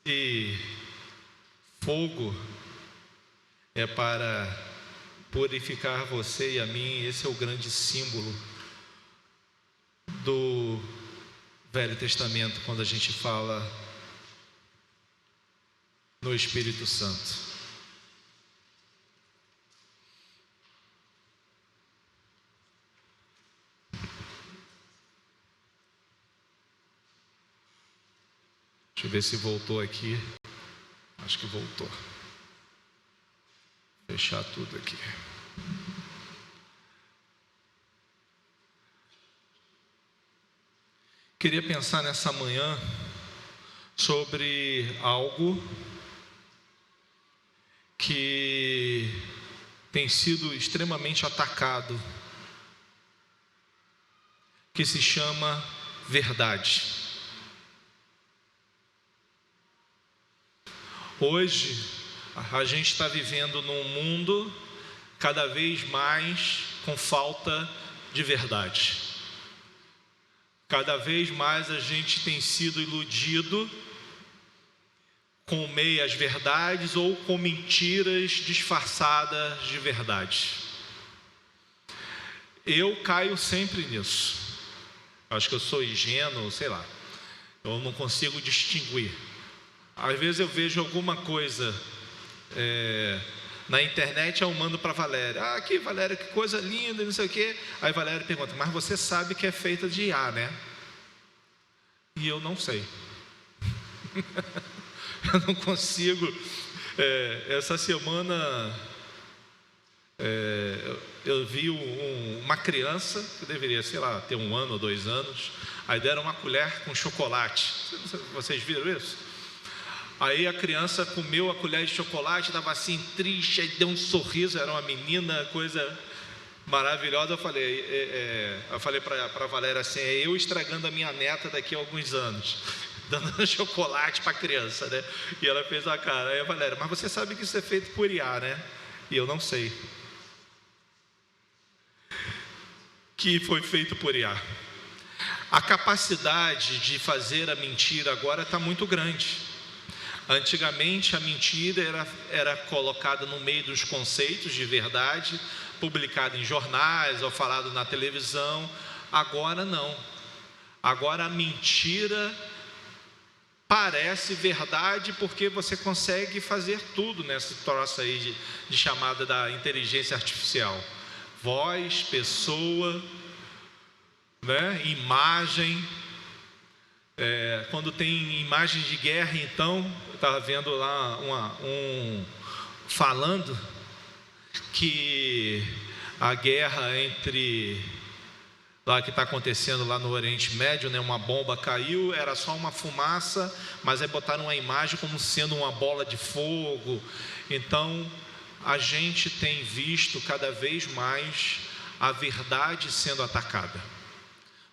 E fogo é para purificar você e a mim. Esse é o grande símbolo do Velho Testamento, quando a gente fala no Espírito Santo. Deixa eu ver se voltou aqui. Acho que voltou. Fechar tudo aqui. Queria pensar nessa manhã sobre algo que tem sido extremamente atacado, que se chama verdade. Hoje, a gente está vivendo num mundo cada vez mais com falta de verdade. Cada vez mais a gente tem sido iludido com meias verdades ou com mentiras disfarçadas de verdade. Eu caio sempre nisso. Acho que eu sou ingênuo, sei lá. Eu não consigo distinguir. Às vezes eu vejo alguma coisa na internet, eu mando para a Valéria. Ah, aqui Valéria, que coisa linda, não sei o quê. Aí Valéria pergunta, mas você sabe que é feita de IA, né? E eu não sei. Eu não consigo. Essa semana eu vi uma criança, que deveria, sei lá, ter 1 ano ou 2 anos. Aí deram uma colher com chocolate. Vocês viram isso? Aí a criança comeu a colher de chocolate, estava assim triste, aí deu um sorriso, era uma menina, coisa maravilhosa. Eu falei para a Valéria assim, é eu estragando a minha neta daqui a alguns anos, dando chocolate para a criança, né? E ela fez a cara. Aí a Valéria, mas você sabe que isso é feito por IA, né? E eu não sei que foi feito por IA. A capacidade de fazer a mentira agora está muito grande. Antigamente a mentira era colocada no meio dos conceitos de verdade, publicada em jornais ou falado na televisão. Agora não. Agora a mentira parece verdade porque você consegue fazer tudo nessa troça aí de chamada da inteligência artificial. Voz, pessoa, né? Imagem. Quando tem imagens de guerra, então, eu estava vendo lá falando que a guerra lá que está acontecendo lá no Oriente Médio, né, uma bomba caiu, era só uma fumaça, mas aí botaram uma imagem como sendo uma bola de fogo. Então, a gente tem visto cada vez mais a verdade sendo atacada.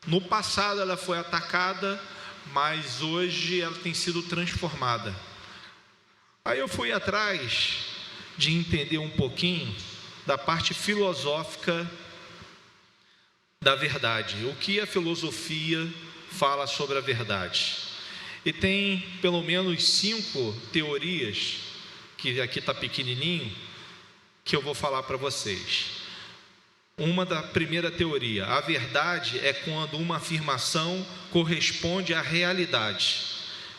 No passado ela foi atacada, mas hoje ela tem sido transformada. Aí eu fui atrás de entender um pouquinho da parte filosófica da verdade. O que a filosofia fala sobre a verdade? E tem pelo menos 5 teorias, que aqui está pequenininho, que eu vou falar para vocês. Uma da primeira teoria, a verdade é quando uma afirmação corresponde à realidade.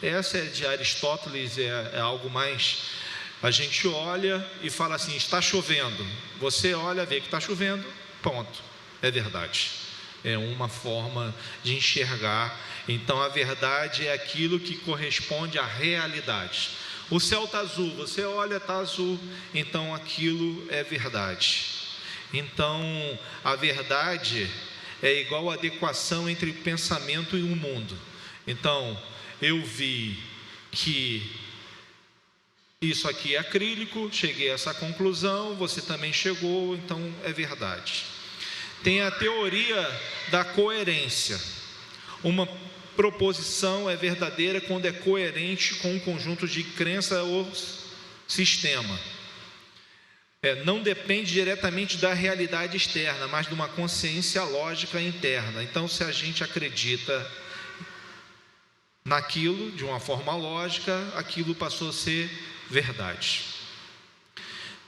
Essa é de Aristóteles, é algo mais... A gente olha e fala assim, está chovendo. Você olha, vê que está chovendo, ponto, é verdade. É uma forma de enxergar. Então a verdade é aquilo que corresponde à realidade. O céu está azul, você olha, está azul, então aquilo é verdade. Então, a verdade é igual a adequação entre o pensamento e o mundo. Então, eu vi que isso aqui é acrílico, cheguei a essa conclusão, você também chegou, então é verdade. Tem a teoria da coerência. Uma proposição é verdadeira quando é coerente com um conjunto de crença ou sistema. Não depende diretamente da realidade externa, mas de uma consciência lógica interna. Então, se a gente acredita naquilo, de uma forma lógica, aquilo passou a ser verdade.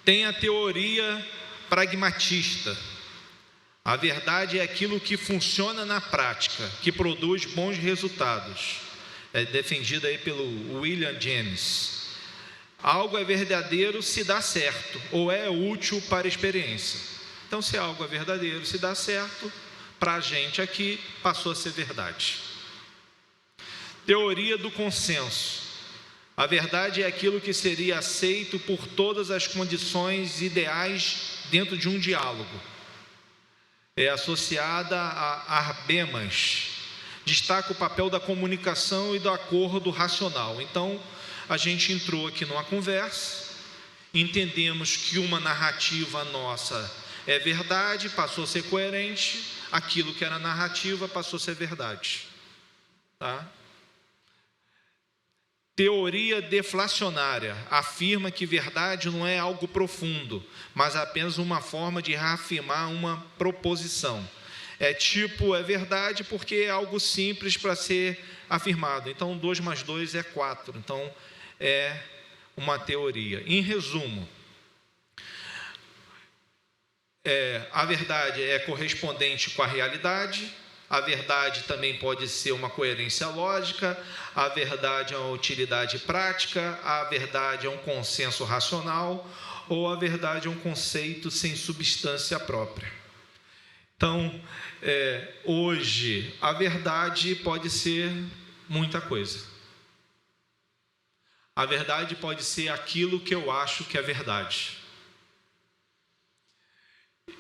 Tem a teoria pragmatista. A verdade é aquilo que funciona na prática, que produz bons resultados. É defendida aí pelo William James. Algo é verdadeiro se dá certo, ou é útil para a experiência. Então, se algo é verdadeiro, se dá certo, para a gente aqui, passou a ser verdade. Teoria do consenso. A verdade é aquilo que seria aceito por todas as condições ideais dentro de um diálogo. É associada a Habermas. Destaca o papel da comunicação e do acordo racional. Então, a gente entrou aqui numa conversa, entendemos que uma narrativa nossa é verdade, passou a ser coerente, aquilo que era narrativa passou a ser verdade. Tá? Teoria deflacionária afirma que verdade não é algo profundo, mas apenas uma forma de reafirmar uma proposição. É verdade porque é algo simples para ser afirmado. Então, 2 mais 2 é 4. Então, é uma teoria. Em resumo, a verdade é correspondente com a realidade. A verdade também pode ser uma coerência lógica, a verdade é uma utilidade prática, a verdade é um consenso racional, ou a verdade é um conceito sem substância própria. Então, hoje, a verdade pode ser muita coisa. A verdade pode ser aquilo que eu acho que é verdade.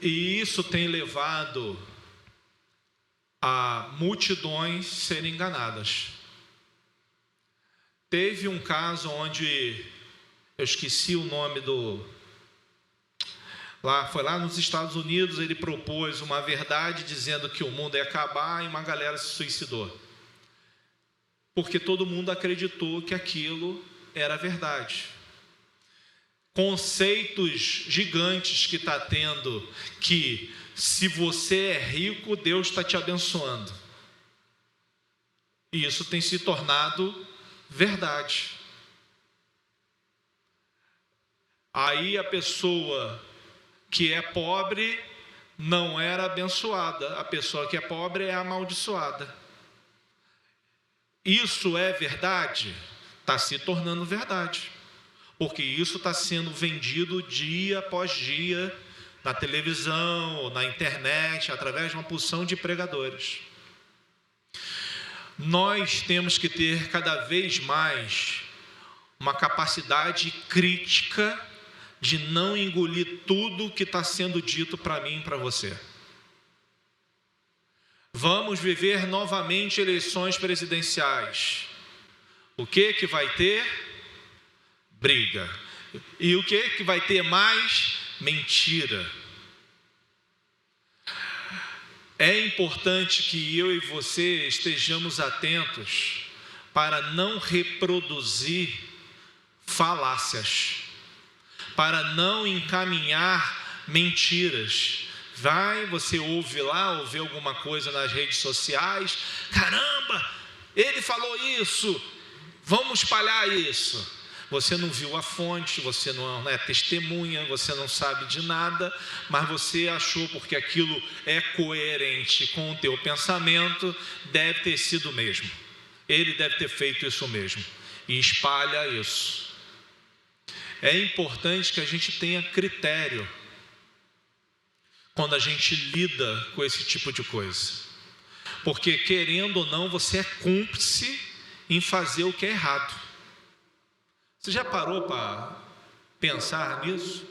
E isso tem levado a multidões serem enganadas. Teve um caso onde, eu esqueci o nome foi lá nos Estados Unidos, ele propôs uma verdade dizendo que o mundo ia acabar e uma galera se suicidou. Porque todo mundo acreditou que aquilo era verdade. Conceitos gigantes que está tendo, que se você é rico, Deus está te abençoando. E isso tem se tornado verdade. Aí a pessoa que é pobre não era abençoada, a pessoa que é pobre é amaldiçoada. Isso é verdade? Está se tornando verdade, porque isso está sendo vendido dia após dia, na televisão, na internet, através de uma porção de pregadores. Nós temos que ter cada vez mais uma capacidade crítica de não engolir tudo que está sendo dito para mim e para você. Vamos viver novamente eleições presidenciais. O que vai ter? Briga. E o que vai ter mais? Mentira. É importante que eu e você estejamos atentos para não reproduzir falácias, para não encaminhar mentiras. Você ouve alguma coisa nas redes sociais, caramba, ele falou isso, vamos espalhar isso. Você não viu a fonte, você não é testemunha, você não sabe de nada, mas você achou porque aquilo é coerente com o teu pensamento, deve ter sido mesmo. Ele deve ter feito isso mesmo. E espalha isso. É importante que a gente tenha critério quando a gente lida com esse tipo de coisa. Porque, querendo ou não, você é cúmplice em fazer o que é errado. Você já parou para pensar nisso?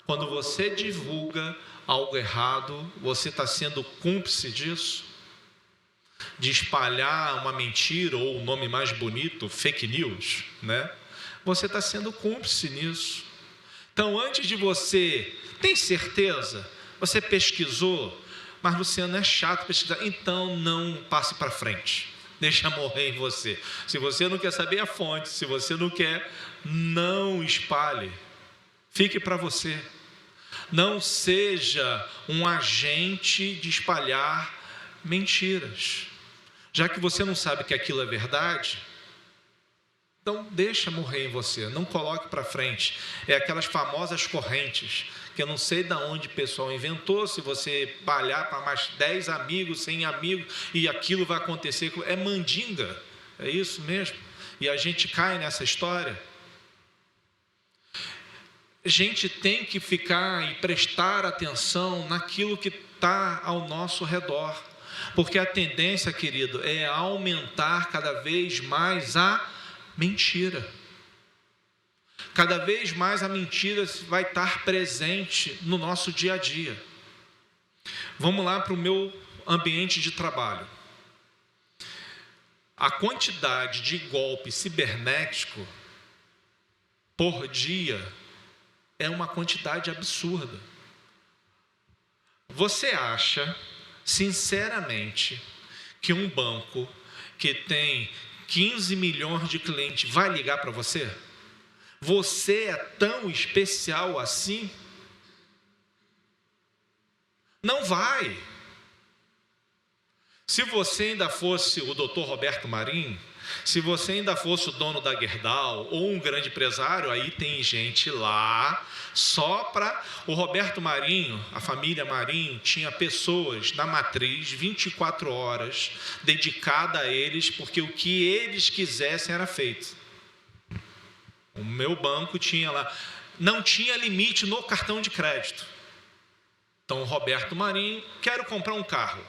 Quando você divulga algo errado, você está sendo cúmplice disso? De espalhar uma mentira, ou o nome mais bonito, fake news, né? Você está sendo cúmplice nisso. Então, antes de você, tem certeza? Você pesquisou, mas Luciano é chato pesquisar, então não passe para frente. Deixa morrer em você. Se você não quer saber a fonte, se você não quer, não espalhe. Fique para você. Não seja um agente de espalhar mentiras. Já que você não sabe que aquilo é verdade, Então, deixa morrer em você, não coloque para frente. É aquelas famosas correntes, que eu não sei de onde o pessoal inventou, se você palhar para mais 10 amigos, 100 amigos, e aquilo vai acontecer. É mandinga, é isso mesmo. E a gente cai nessa história. A gente tem que ficar e prestar atenção naquilo que está ao nosso redor. Porque a tendência, querido, é aumentar cada vez mais a mentira. Cada vez mais a mentira vai estar presente no nosso dia a dia. Vamos lá para o meu ambiente de trabalho. A quantidade de golpe cibernético por dia é uma quantidade absurda. Você acha, sinceramente, que um banco que tem 15 milhões de clientes vai ligar para você? Você é tão especial assim? Não vai. Se você ainda fosse o Dr. Roberto Marinho, se você ainda fosse o dono da Gerdau ou um grande empresário, aí tem gente lá só para... O Roberto Marinho, a família Marinho, tinha pessoas na matriz 24 horas dedicada a eles, porque o que eles quisessem era feito. O meu banco tinha lá, não tinha limite no cartão de crédito. Então, o Roberto Marinho, quero comprar um carro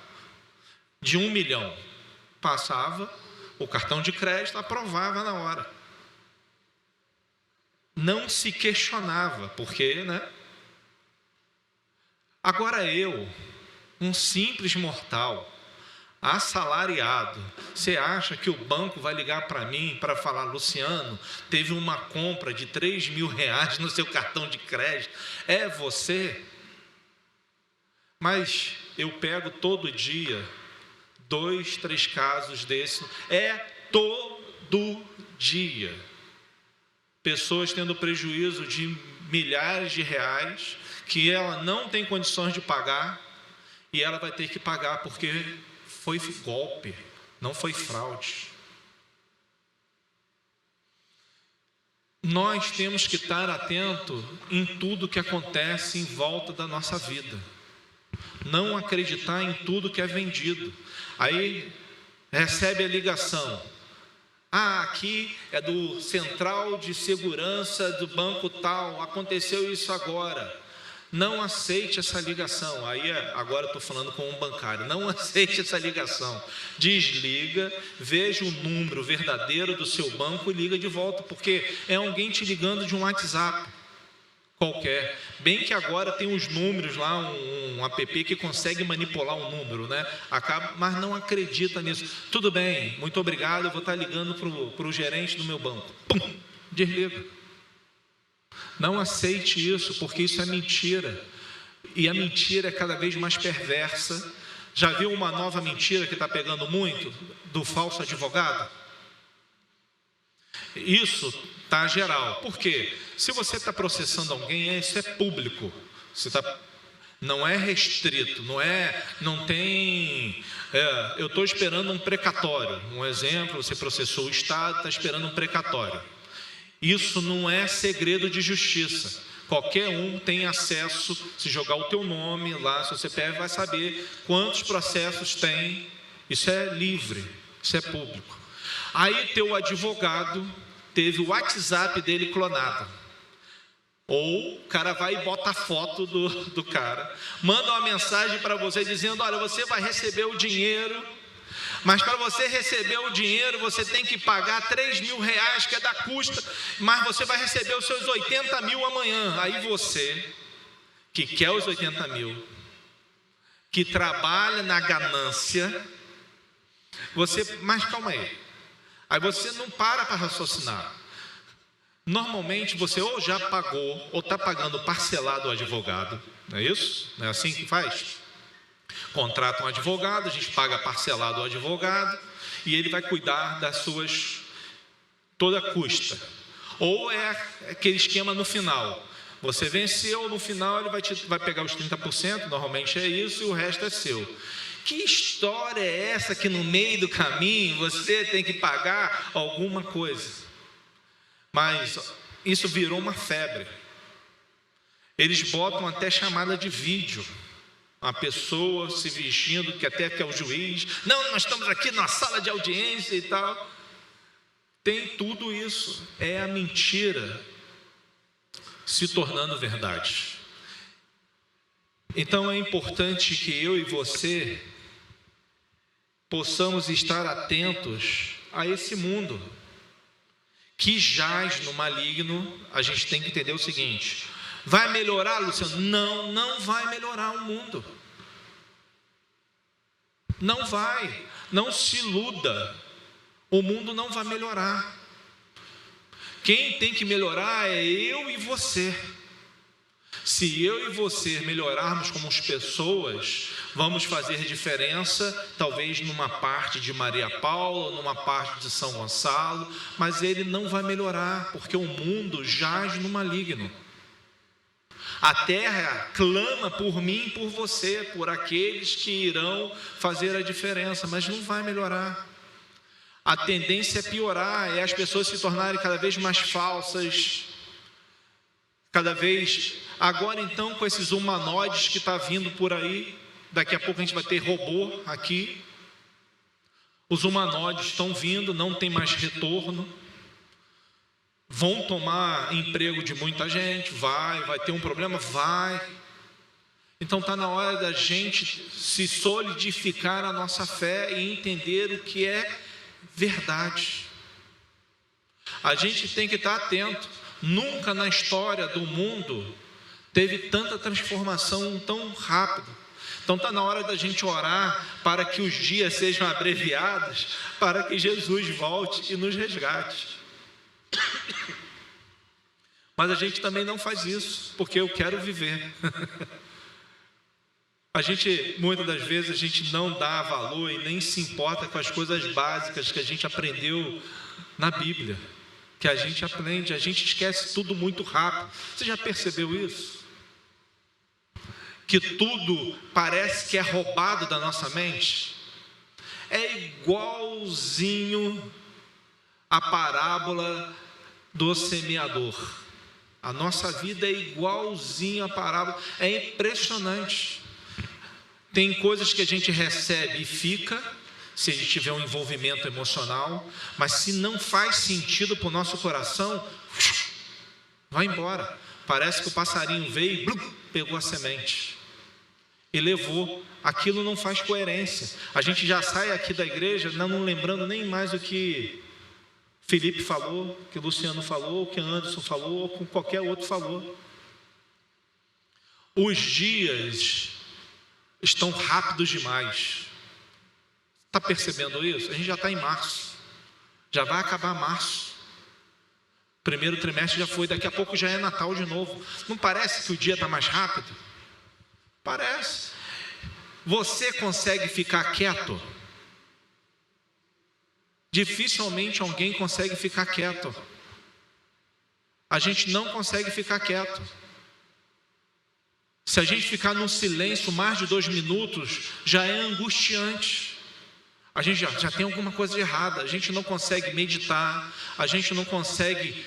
de 1 milhão. Passava o cartão de crédito, aprovava na hora. Não se questionava, porque, né? Agora eu, um simples mortal, assalariado, você acha que o banco vai ligar para mim para falar: Luciano, teve uma compra de 3 mil reais no seu cartão de crédito? É você? Mas eu pego todo dia 2, 3 casos desses, é todo dia. Pessoas tendo prejuízo de milhares de reais, que ela não tem condições de pagar, e ela vai ter que pagar porque foi golpe, não foi fraude. Nós temos que estar atento em tudo que acontece em volta da nossa vida. Não acreditar em tudo que é vendido. Aí recebe a ligação: aqui é do Central de Segurança do banco tal, aconteceu isso agora. Não aceite essa ligação. Aí agora estou falando com um bancário. Não aceite essa ligação. Desliga, veja o número verdadeiro do seu banco e liga de volta, porque é alguém te ligando de um WhatsApp qualquer. Bem que agora tem uns números lá, um app que consegue manipular o número, né? Mas não acredita nisso. Tudo bem, muito obrigado, eu vou estar ligando para o gerente do meu banco. Pum, desliga. Não aceite isso, porque isso é mentira. E a mentira é cada vez mais perversa. Já viu uma nova mentira que está pegando muito? Do falso advogado? Isso está geral. Por quê? Se você está processando alguém, isso é público. Não é restrito, não tem... eu estou esperando um precatório. Um exemplo, você processou o Estado, está esperando um precatório. Isso não é segredo de justiça. Qualquer um tem acesso, se jogar o teu nome lá, seu CPF, vai saber quantos processos tem. Isso é livre, isso é público. Aí teu advogado teve o WhatsApp dele clonado. Ou o cara vai e bota a foto do cara, manda uma mensagem para você dizendo: olha, você vai receber o dinheiro, mas para você receber o dinheiro, você tem que pagar 3 mil reais, que é da custa, mas você vai receber os seus 80 mil amanhã. Aí você, que quer os 80 mil, que trabalha na ganância, mas calma aí. Aí você não para raciocinar. Normalmente você ou já pagou, ou está pagando parcelado o advogado, não é isso? Não é assim que faz? Contrata um advogado, a gente paga parcelado o advogado, e ele vai cuidar das suas, toda a custa. Ou é aquele esquema no final. Você venceu, no final ele vai pegar os 30%, normalmente é isso, e o resto é seu. Que história é essa que no meio do caminho você tem que pagar alguma coisa? Mas isso virou uma febre. Eles botam até chamada de vídeo. Uma pessoa se vestindo, que até que é o juiz. Não, nós estamos aqui na sala de audiência e tal. Tem tudo isso. É a mentira se tornando verdade. Então é importante que eu e você possamos estar atentos a esse mundo que jaz no maligno. A gente tem que entender o seguinte: vai melhorar, Luciano? Não, não vai melhorar o mundo. Não vai. Não se iluda. O mundo não vai melhorar. Quem tem que melhorar é eu e você. Se eu e você melhorarmos como pessoas, vamos fazer diferença, talvez numa parte de Maria Paula, numa parte de São Gonçalo, mas ele não vai melhorar, porque o mundo jaz no maligno. A terra clama por mim e por você, por aqueles que irão fazer a diferença, mas não vai melhorar. A tendência é piorar, é as pessoas se tornarem cada vez mais falsas, cada vez... Agora então, com esses humanoides que está vindo por aí, daqui a pouco a gente vai ter robô aqui. Os humanoides estão vindo, não tem mais retorno. Vão tomar emprego de muita gente, vai ter um problema, vai. Então está na hora da gente se solidificar a nossa fé e entender o que é verdade. A gente tem que estar atento. Nunca na história do mundo teve tanta transformação tão rápido. Então está na hora da gente orar para que os dias sejam abreviados, para que Jesus volte e nos resgate. Mas a gente também não faz isso, porque eu quero viver. Muitas das vezes, a gente não dá valor e nem se importa com as coisas básicas que a gente aprendeu na Bíblia, que a gente aprende, a gente esquece tudo muito rápido. Você já percebeu isso? Que tudo parece que é roubado da nossa mente? É igualzinho a parábola do semeador. A nossa vida é igualzinho a parábola. É impressionante. Tem coisas que a gente recebe e fica, se a gente tiver um envolvimento emocional, mas se não faz sentido para o nosso coração, vai embora. Parece que o passarinho veio e blum, pegou a semente e levou. Aquilo não faz coerência. A gente já sai aqui da igreja não lembrando nem mais o que Felipe falou, que o Luciano falou, que Anderson falou, ou que qualquer outro falou. Os dias estão rápidos demais. Está percebendo isso? A gente já está em março. Já vai acabar março. Primeiro trimestre já foi, daqui a pouco já é Natal de novo. Não parece que o dia está mais rápido? Parece. Você consegue ficar quieto? Dificilmente alguém consegue ficar quieto. A gente não consegue ficar quieto. Se a gente ficar no silêncio mais de 2 minutos, já é angustiante. A gente já tem alguma coisa de errada. A gente não consegue meditar, a gente não consegue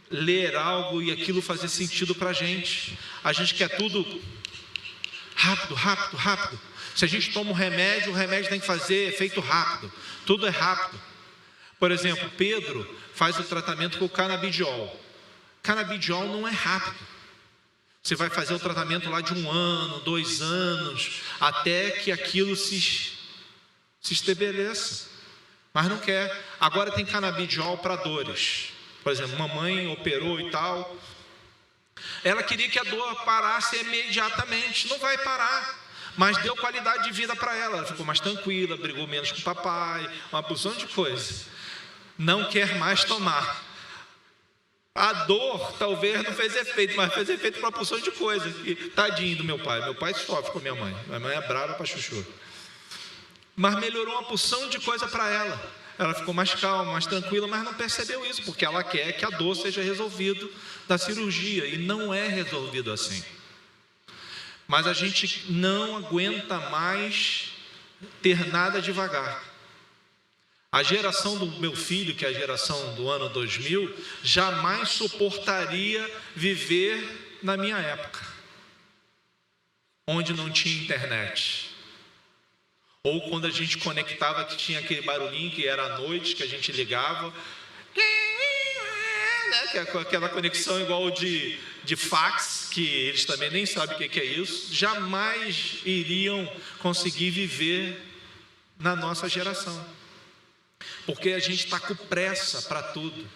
ler algo e aquilo fazer sentido para a gente. A gente quer tudo rápido, rápido, rápido. Se a gente toma o remédio tem que fazer efeito rápido. Tudo é rápido. Por exemplo, Pedro faz o tratamento com o canabidiol. Canabidiol não é rápido. Você vai fazer o tratamento lá de 1 ano, 2 anos, até que aquilo se estabeleça. Mas não quer. Agora tem canabidiol para dores. Por exemplo, mamãe operou e tal. Ela queria que a dor parasse imediatamente. Não vai parar. Mas deu qualidade de vida para ela. Ela ficou mais tranquila, brigou menos com o papai, uma porção de coisa. Não quer mais tomar. A dor talvez não fez efeito, mas fez efeito para uma porção de coisa. Tadinho do meu pai. Meu pai sofre com minha mãe. Minha mãe é brava para chuchu. Mas melhorou uma porção de coisa para ela. Ela ficou mais calma, mais tranquila, mas não percebeu isso, porque ela quer que a dor seja resolvida da cirurgia, e não é resolvido assim. Mas a gente não aguenta mais ter nada devagar. A geração do meu filho, que é a geração do ano 2000, jamais suportaria viver na minha época, onde não tinha internet. Ou quando a gente conectava, que tinha aquele barulhinho que era à noite, que a gente ligava, né? Que é aquela conexão igual de fax, que eles também nem sabem o que é isso. Jamais iriam conseguir viver na nossa geração. Porque a gente está com pressa para tudo.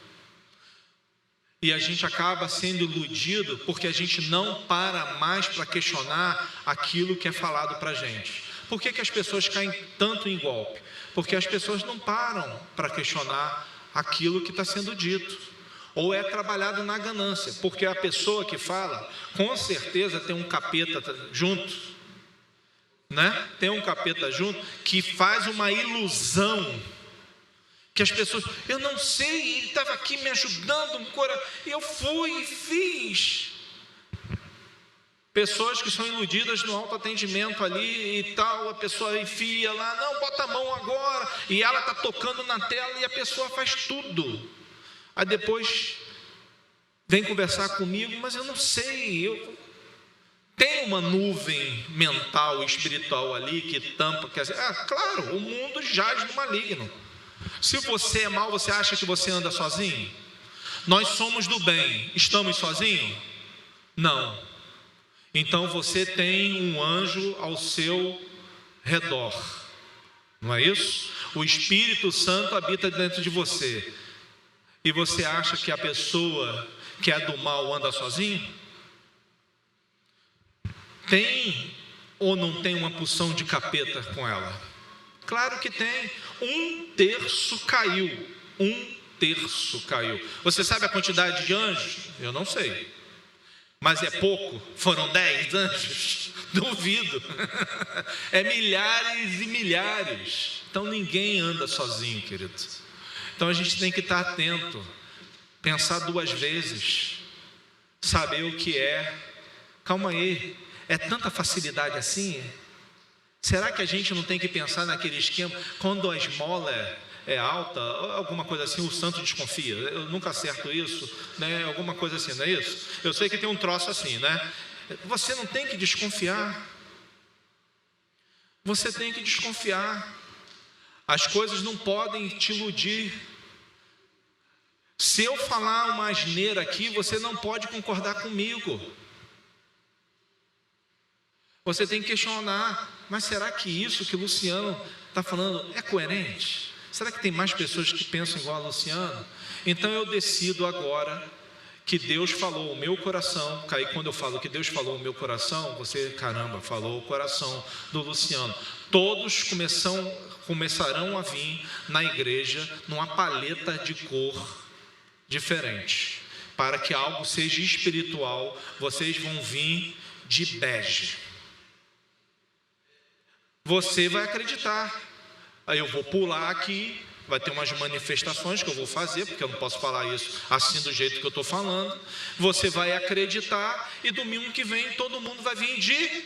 E a gente acaba sendo iludido porque a gente não para mais para questionar aquilo que é falado para a gente. Por que as pessoas caem tanto em golpe? Porque as pessoas não param para questionar aquilo que está sendo dito. Ou é trabalhado na ganância. Porque a pessoa que fala, com certeza tem um capeta junto. Né? Tem um capeta junto que faz uma ilusão. Que as pessoas, eu não sei, ele estava aqui me ajudando, eu fui e fiz. Pessoas que são iludidas no autoatendimento ali e tal, a pessoa enfia lá, não, bota a mão agora, e ela está tocando na tela e a pessoa faz tudo. Aí depois vem conversar comigo, mas eu não sei, tem uma nuvem mental, espiritual ali que tampa, claro, o mundo jaz no maligno. Se você é mau, você acha que você anda sozinho? Nós somos do bem, estamos sozinhos? Não. Então você tem um anjo ao seu redor, não é isso? O Espírito Santo habita dentro de você. E você acha que a pessoa que é do mal anda sozinho? Tem ou não tem uma porção de capeta com ela? Claro que tem. 1/3 caiu. 1/3 caiu. Você sabe a quantidade de anjos? Eu não sei. Mas é pouco? Foram 10 anjos? Duvido. É milhares e milhares. Então ninguém anda sozinho, querido. Então a gente tem que estar atento. Pensar 2 vezes. Saber o que é. Calma aí. É tanta facilidade assim? Será que a gente não tem que pensar naquele esquema, quando a esmola é alta, alguma coisa assim, o santo desconfia? Eu nunca acerto isso, né? Alguma coisa assim, não é isso? Eu sei que tem um troço assim, né? Você não tem que desconfiar. Você tem que desconfiar. As coisas não podem te iludir. Se eu falar uma asneira aqui, você não pode concordar comigo. Você tem que questionar, mas será que isso que o Luciano está falando é coerente? Será que tem mais pessoas que pensam igual a Luciano? Então eu decido agora que Deus falou o meu coração. Aí quando eu falo que Deus falou o meu coração, você, caramba, falou o coração do Luciano. Todos começarão a vir na igreja numa paleta de cor diferente. Para que algo seja espiritual, vocês vão vir de bege. Você vai acreditar. Aí eu vou pular aqui, vai ter umas manifestações que eu vou fazer, porque eu não posso falar isso assim do jeito que eu estou falando. Você vai acreditar e domingo que vem todo mundo vai vir de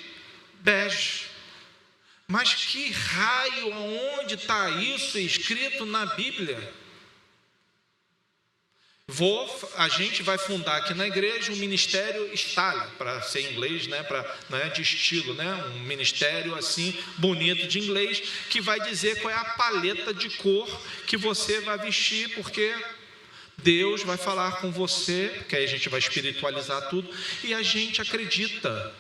bege. Mas que raio, aonde está isso escrito na Bíblia? A gente vai fundar aqui na igreja um ministério style, para ser inglês, né, de estilo, né, um ministério assim, bonito de inglês, que vai dizer qual é a paleta de cor que você vai vestir, porque Deus vai falar com você, porque aí a gente vai espiritualizar tudo, e a gente acredita.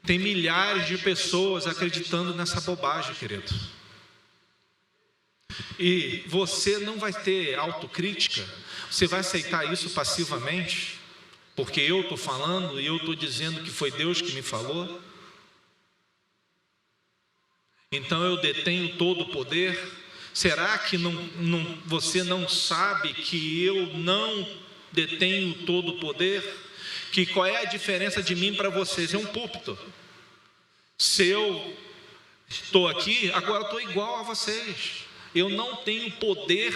Tem milhares de pessoas acreditando nessa bobagem, querido. E você não vai ter autocrítica. Você vai aceitar isso passivamente? Porque eu estou falando e eu estou dizendo que foi Deus que me falou? Então eu detenho todo o poder? Será que você não sabe que eu não detenho todo o poder? Que qual é a diferença de mim para vocês? É um púlpito. Se eu estou aqui, agora estou igual a vocês. Eu não tenho poder.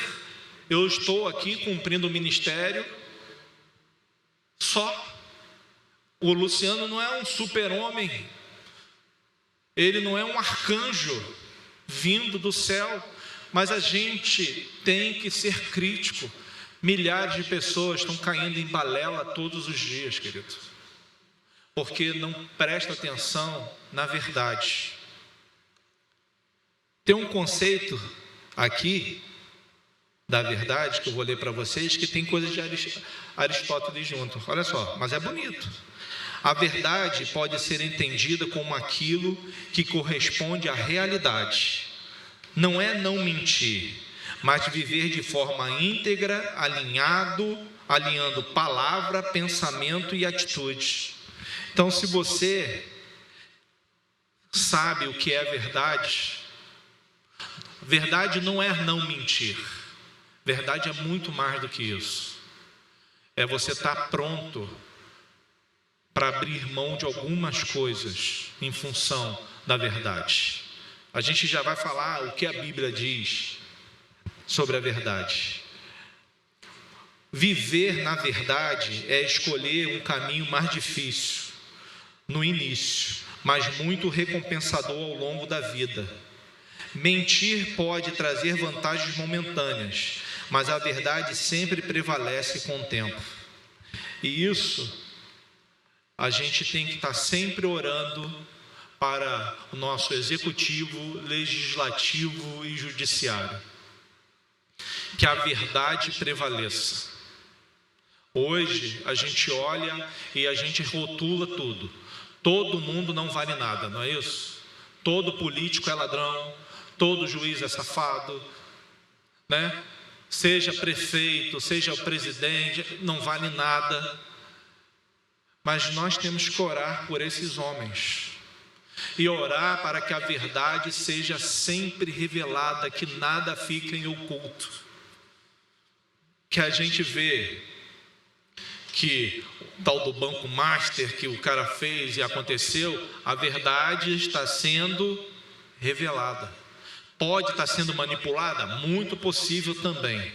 Eu estou aqui cumprindo o ministério só. O Luciano não é um super-homem. Ele não é um arcanjo vindo do céu. Mas a gente tem que ser crítico. Milhares de pessoas estão caindo em balela todos os dias, querido, porque não presta atenção na verdade. Tem um conceito aqui da verdade que eu vou ler para vocês, que tem coisas de Aristóteles junto. Olha só, mas é bonito. A verdade pode ser entendida como aquilo que corresponde à realidade. Não é não mentir, mas viver de forma íntegra, alinhando palavra, pensamento e atitude. Então, se você sabe o que é verdade, verdade não é não mentir. Verdade é muito mais do que isso. É você estar pronto para abrir mão de algumas coisas em função da verdade. A gente já vai falar o que a Bíblia diz sobre a verdade. Viver na verdade é escolher um caminho mais difícil no início, mas muito recompensador ao longo da vida. Mentir pode trazer vantagens momentâneas, mas a verdade sempre prevalece com o tempo. E isso a gente tem que estar sempre orando para o nosso executivo, legislativo e judiciário. Que a verdade prevaleça. Hoje a gente olha e a gente rotula tudo. Todo mundo não vale nada, não é isso? Todo político é ladrão, todo juiz é safado, né? Seja prefeito, seja o presidente, não vale nada. Mas nós temos que orar por esses homens e orar para que a verdade seja sempre revelada, que nada fique em oculto. Que a gente vê que o tal do Banco Master que o cara fez e aconteceu, a verdade está sendo revelada. Pode estar sendo manipulada? Muito possível também.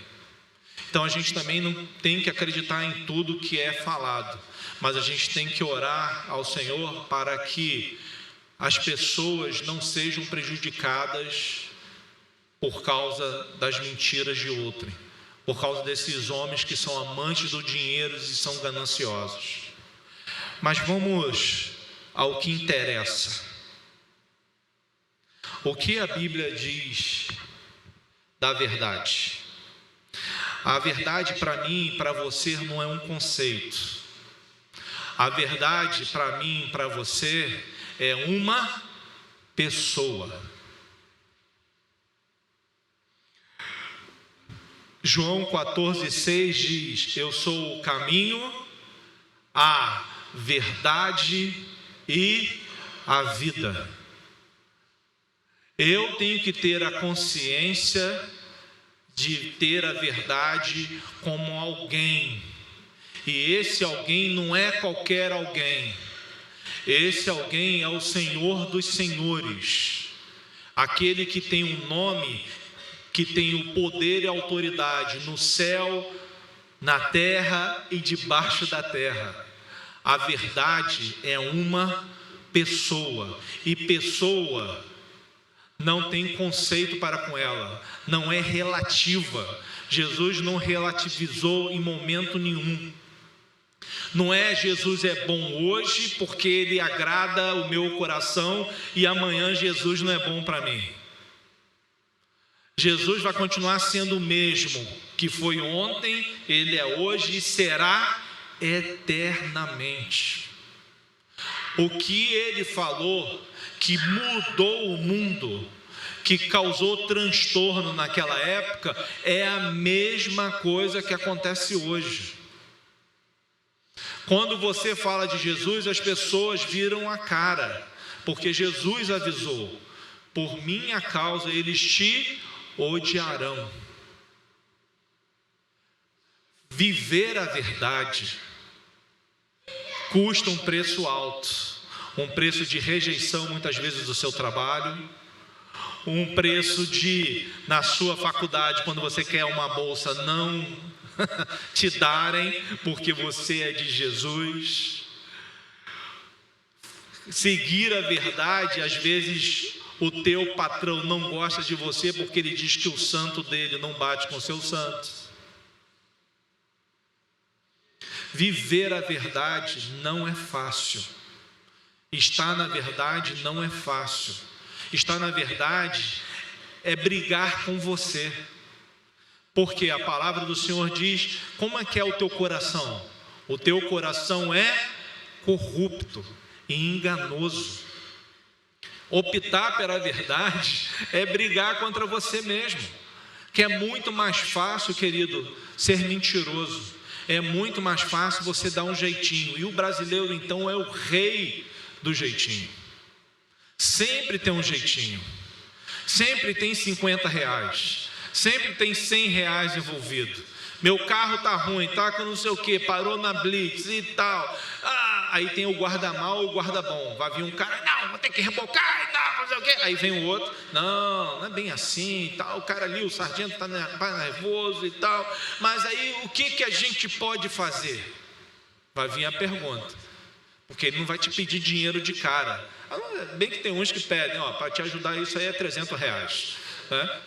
Então a gente também não tem que acreditar em tudo que é falado, mas a gente tem que orar ao Senhor para que as pessoas não sejam prejudicadas por causa das mentiras de outrem, por causa desses homens que são amantes do dinheiro e são gananciosos. Mas vamos ao que interessa. O que a Bíblia diz da verdade? A verdade para mim e para você não é um conceito. A verdade para mim e para você é uma pessoa. João 14,6 diz: eu sou o caminho, a verdade e a vida. Eu tenho que ter a consciência de ter a verdade como alguém. E esse alguém não é qualquer alguém. Esse alguém é o Senhor dos Senhores. Aquele que tem um nome, que tem o poder e a autoridade no céu, na terra e debaixo da terra. A verdade é uma pessoa. E pessoa não tem conceito para com ela, não é relativa. Jesus não relativizou em momento nenhum. Não é Jesus é bom hoje porque ele agrada o meu coração e amanhã Jesus não é bom para mim. Jesus vai continuar sendo o mesmo que foi ontem, ele é hoje e será eternamente. O que ele falou que mudou o mundo, que causou transtorno naquela época, é a mesma coisa que acontece hoje. Quando você fala de Jesus, as pessoas viram a cara, porque Jesus avisou: por minha causa eles te odiarão. Viver a verdade custa um preço alto, um preço de rejeição muitas vezes do seu trabalho, um preço de, na sua faculdade, quando você quer uma bolsa, não te darem porque você é de Jesus. Seguir a verdade às vezes o teu patrão não gosta de você porque ele diz que o santo dele não bate com o seu santo. Viver a verdade não é fácil. Estar na verdade não é fácil. Estar na verdade é brigar com você. Porque a palavra do Senhor diz: como é que é o teu coração? O teu coração é corrupto e enganoso. Optar pela verdade é brigar contra você mesmo. Que é muito mais fácil, querido, ser mentiroso. É muito mais fácil você dar um jeitinho. E o brasileiro, então, é o rei do jeitinho. Sempre tem um jeitinho. Sempre tem R$50. Sempre tem R$100 envolvido. Meu carro está ruim, está com não sei o que, parou na blitz e tal. Aí tem o guarda mal e o guarda bom. Vai vir um cara, não, vou ter que rebocar e tal, não sei o que. Aí vem o outro, não é bem assim e tal. O cara ali, o sargento está nervoso e tal. Mas aí o que a gente pode fazer? Vai vir a pergunta. Porque ele não vai te pedir dinheiro de cara. Bem que tem uns que pedem, para te ajudar isso aí é R$300. Né?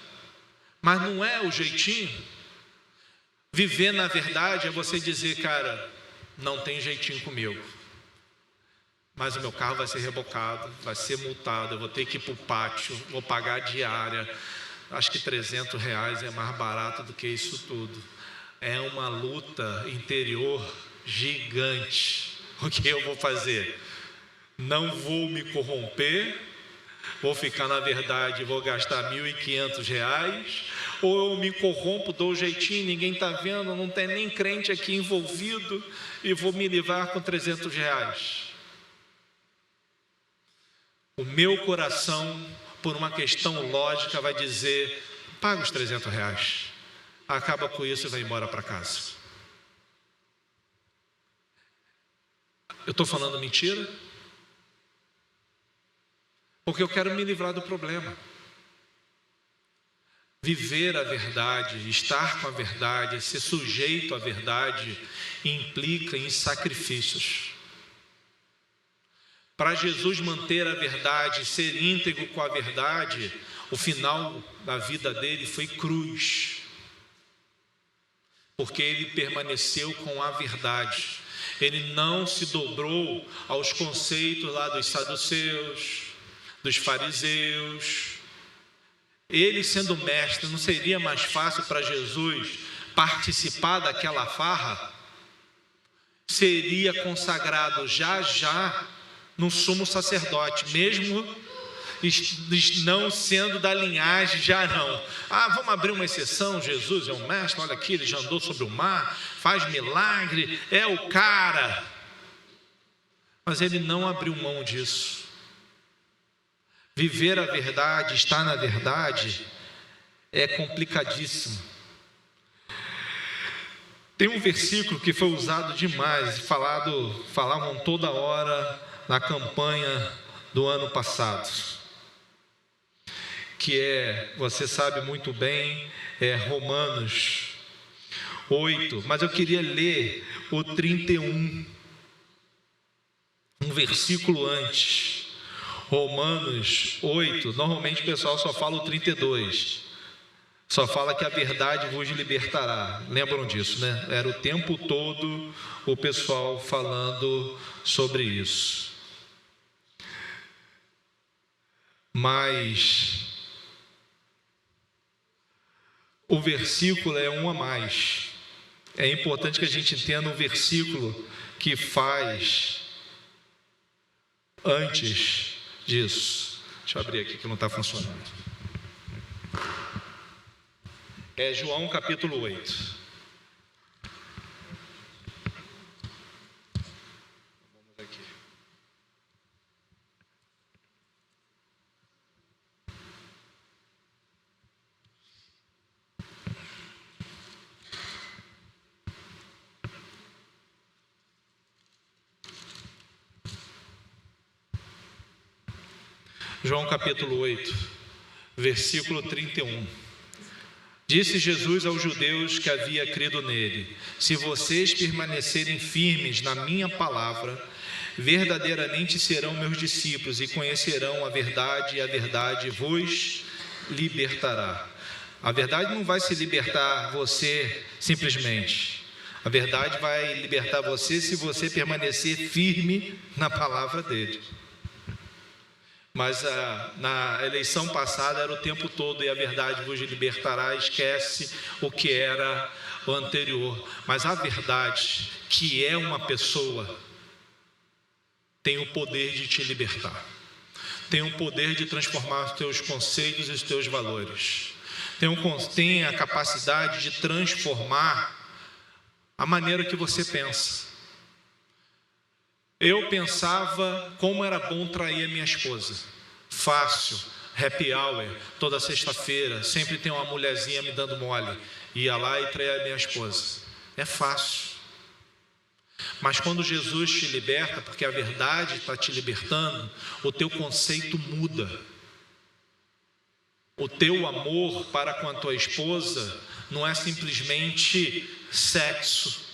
Mas não é o jeitinho. Viver na verdade é você dizer, cara, não tem jeitinho comigo. Mas o meu carro vai ser rebocado, vai ser multado, eu vou ter que ir para o pátio, vou pagar a diária. Acho que R$300 é mais barato do que isso tudo. É uma luta interior gigante. O que eu vou fazer? Não vou me corromper, vou ficar na verdade, vou gastar R$1.500, ou eu me corrompo, dou um jeitinho, ninguém está vendo, não tem nem crente aqui envolvido, e vou me livrar com R$300. O meu coração, por uma questão lógica, vai dizer: paga os R$300, acaba com isso e vai embora para casa. Eu estou falando mentira? Porque eu quero me livrar do problema. Viver a verdade, estar com a verdade, ser sujeito à verdade, implica em sacrifícios. Para Jesus manter a verdade, ser íntegro com a verdade, o final da vida dele foi cruz. Porque ele permaneceu com a verdade. Ele não se dobrou aos conceitos lá dos saduceus, dos fariseus. Ele sendo mestre, não seria mais fácil para Jesus participar daquela farra? Seria consagrado já no sumo sacerdote, mesmo não sendo da linhagem de Arão. Vamos abrir uma exceção, Jesus é um mestre, olha aqui, ele já andou sobre o mar, faz milagre, é o cara. Mas ele não abriu mão disso. Viver a verdade, estar na verdade, é complicadíssimo. Tem um versículo que foi usado demais, falavam toda hora na campanha do ano passado, que você sabe muito bem, é Romanos 8, mas eu queria ler o 31, um versículo antes. Romanos 8, normalmente o pessoal só fala o 32, só fala que a verdade vos libertará. Lembram disso, né? Era o tempo todo o pessoal falando sobre isso. Mas o versículo é um a mais. É importante que a gente entenda um versículo que faz antes disso. Deixa eu abrir aqui que não está funcionando. É João capítulo 8. Vamos aqui. João capítulo 8, versículo 31. Disse Jesus aos judeus que havia crido nele: se vocês permanecerem firmes na minha palavra, verdadeiramente serão meus discípulos e conhecerão a verdade, e a verdade vos libertará. A verdade não vai se libertar você simplesmente. A verdade vai libertar você se você permanecer firme na palavra dele. Mas na eleição passada era o tempo todo, e a verdade vos libertará. Esquece o que era o anterior. Mas a verdade, que é uma pessoa, tem o poder de te libertar, tem o poder de transformar os teus conceitos e os teus valores, tem a capacidade de transformar a maneira que você pensa. Eu pensava como era bom trair a minha esposa. Fácil, happy hour, toda sexta-feira, sempre tem uma mulherzinha me dando mole. Ia lá e traía a minha esposa. É fácil. Mas quando Jesus te liberta, porque a verdade está te libertando, o teu conceito muda. O teu amor para com a tua esposa não é simplesmente sexo.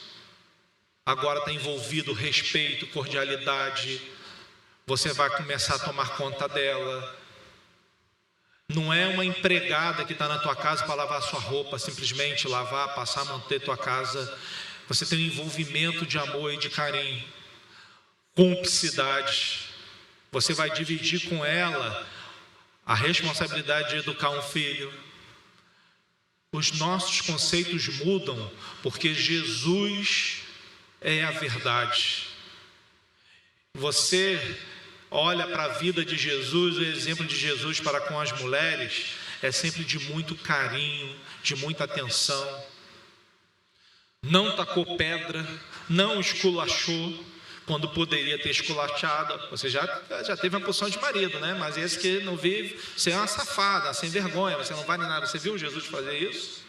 Agora está envolvido respeito, cordialidade. Você vai começar a tomar conta dela. Não é uma empregada que está na tua casa para lavar a sua roupa, simplesmente lavar, passar, manter tua casa. Você tem um envolvimento de amor e de carinho, cumplicidade. Você vai dividir com ela a responsabilidade de educar um filho. Os nossos conceitos mudam porque Jesus é a verdade. Você olha para a vida de Jesus, o exemplo de Jesus para com as mulheres é sempre de muito carinho, de muita atenção. Não tacou pedra, não esculachou quando poderia ter esculachado. Você já teve uma posição de marido, né? Mas esse que não vive, você é uma safada, sem vergonha, você não vale nada. Você viu Jesus fazer isso?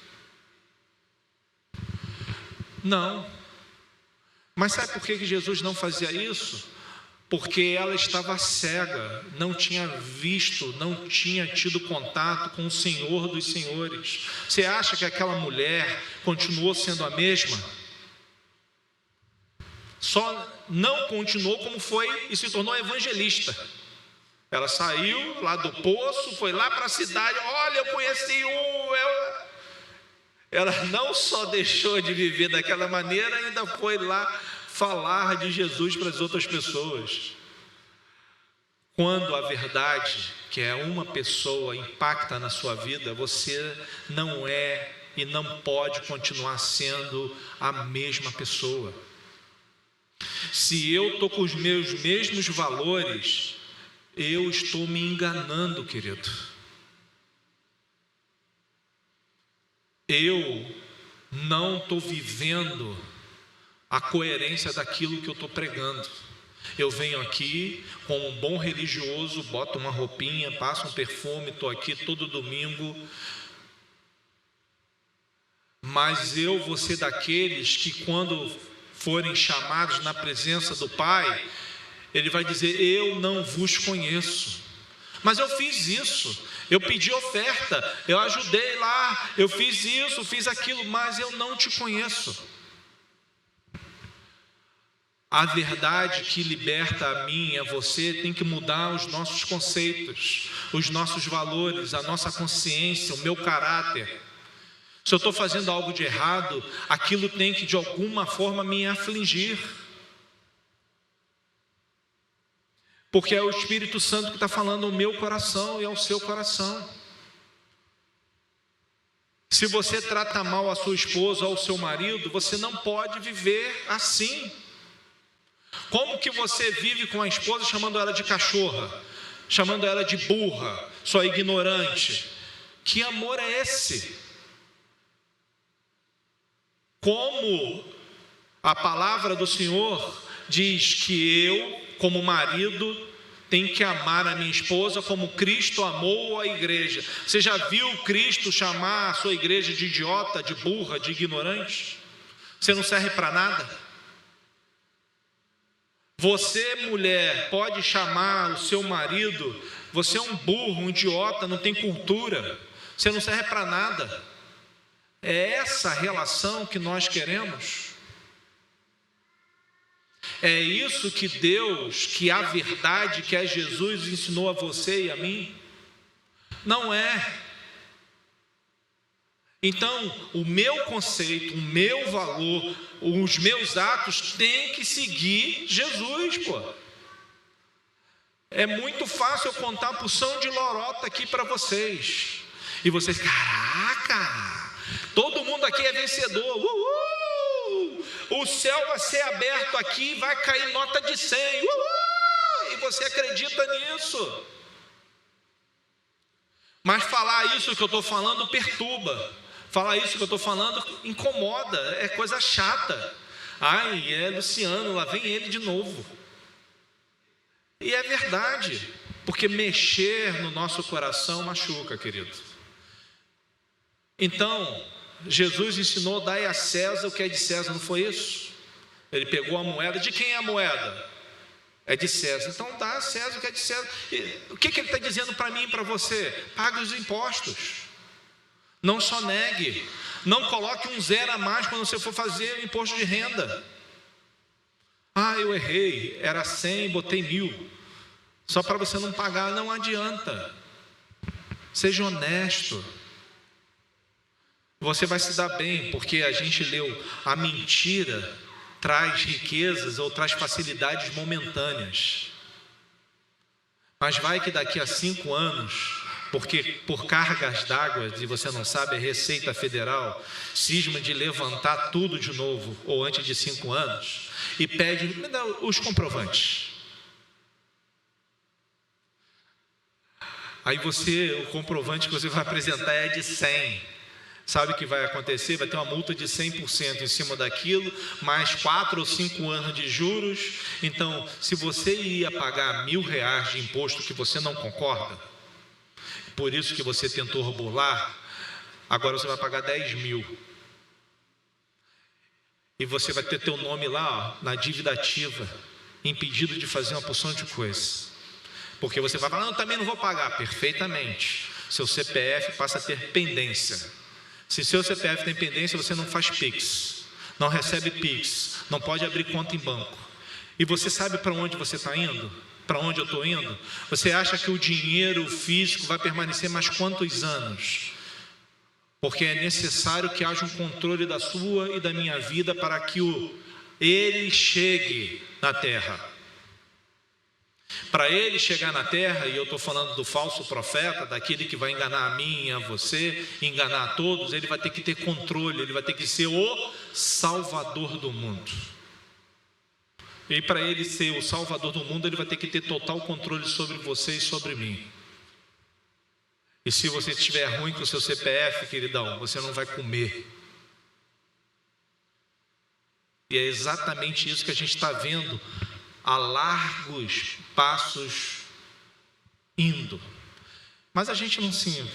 Não. Mas sabe por que Jesus não fazia isso? Porque ela estava cega, não tinha visto, não tinha tido contato com o Senhor dos Senhores. Você acha que aquela mulher continuou sendo a mesma? Só não continuou como foi e se tornou evangelista. Ela saiu lá do poço, foi lá para a cidade. Olha, eu conheci Ela não só deixou de viver daquela maneira, ainda foi lá falar de Jesus para as outras pessoas. Quando a verdade, que é uma pessoa, impacta na sua vida, você não é e não pode continuar sendo a mesma pessoa. Se eu estou com os meus mesmos valores, eu estou me enganando, querido. Eu não estou vivendo a coerência daquilo que eu estou pregando. Eu venho aqui como um bom religioso, boto uma roupinha, passo um perfume, estou aqui todo domingo. Mas eu vou ser daqueles que quando forem chamados na presença do Pai, Ele vai dizer: eu não vos conheço. Mas eu fiz isso, eu pedi oferta, eu ajudei lá, eu fiz isso, fiz aquilo, mas eu não te conheço. A verdade que liberta a mim e a você tem que mudar os nossos conceitos, os nossos valores, a nossa consciência, o meu caráter. Se eu estou fazendo algo de errado, aquilo tem que de alguma forma me afligir. Porque é o Espírito Santo que está falando ao meu coração e ao seu coração. Se você trata mal a sua esposa ou o seu marido, você não pode viver assim. Como que você vive com a esposa chamando ela de cachorra, chamando ela de burra, só ignorante? Que amor é esse? Como a palavra do Senhor diz que eu, como marido, tenho que amar a minha esposa como Cristo amou a igreja. Você já viu Cristo chamar a sua igreja de idiota, de burra, de ignorante? Você não serve para nada? Você, mulher, pode chamar o seu marido: você é um burro, um idiota, não tem cultura, você não serve para nada. É essa relação que nós queremos? É isso que Deus, que a verdade, que é Jesus ensinou a você e a mim? Não é. Então, o meu conceito, o meu valor, os meus atos têm que seguir Jesus, pô. É muito fácil eu contar a porção de lorota aqui para vocês. E vocês, caraca, todo mundo aqui é vencedor. O céu vai ser aberto aqui, vai cair nota de 100. E você acredita nisso? Mas falar isso que eu estou falando perturba. Falar isso que eu estou falando incomoda, é coisa chata. Ai, é Luciano, lá vem ele de novo. E é verdade, porque mexer no nosso coração machuca, querido. Então, Jesus ensinou: dai a César o que é de César, não foi isso? Ele pegou a moeda. De quem é a moeda? É de César. Então dá a César o que é de César. E o que ele está dizendo para mim e para você? Pague os impostos. Não só negue. Não coloque um 0 a mais quando você for fazer o imposto de renda. Ah, eu errei, era 100, botei 1.000. Só para você não pagar. Não adianta. Seja honesto. Você vai se dar bem, porque a gente leu: a mentira traz riquezas ou traz facilidades momentâneas. Mas vai que daqui a 5 anos, porque por cargas d'água, e você não sabe, a Receita Federal cisma de levantar tudo de novo, ou antes de 5 anos, e pede: me dá os comprovantes. Aí o comprovante que você vai apresentar é de 100. Sabe o que vai acontecer? Vai ter uma multa de 100% em cima daquilo, mais 4 ou 5 anos de juros. Então, se você iria pagar R$1.000 de imposto que você não concorda, por isso que você tentou burlar, agora você vai pagar 10.000. E você vai ter teu nome lá, ó, na dívida ativa, impedido de fazer uma porção de coisa. Porque você vai falar: não, também não vou pagar. Perfeitamente. Seu CPF passa a ter pendência. Se seu CPF tem pendência, você não faz Pix, não recebe Pix, não pode abrir conta em banco. E você sabe para onde você está indo? Para onde eu estou indo? Você acha que o dinheiro físico vai permanecer mais quantos anos? Porque é necessário que haja um controle da sua e da minha vida para que ele chegue na terra. Para ele chegar na terra, e eu estou falando do falso profeta, daquele que vai enganar a mim e a você, enganar a todos, ele vai ter que ter controle, ele vai ter que ser o Salvador do mundo. E para ele ser o Salvador do mundo, ele vai ter que ter total controle sobre você e sobre mim. E se você estiver ruim com o seu CPF, queridão, você não vai comer. E é exatamente isso que a gente está vendo a largos passos indo. Mas a gente não se...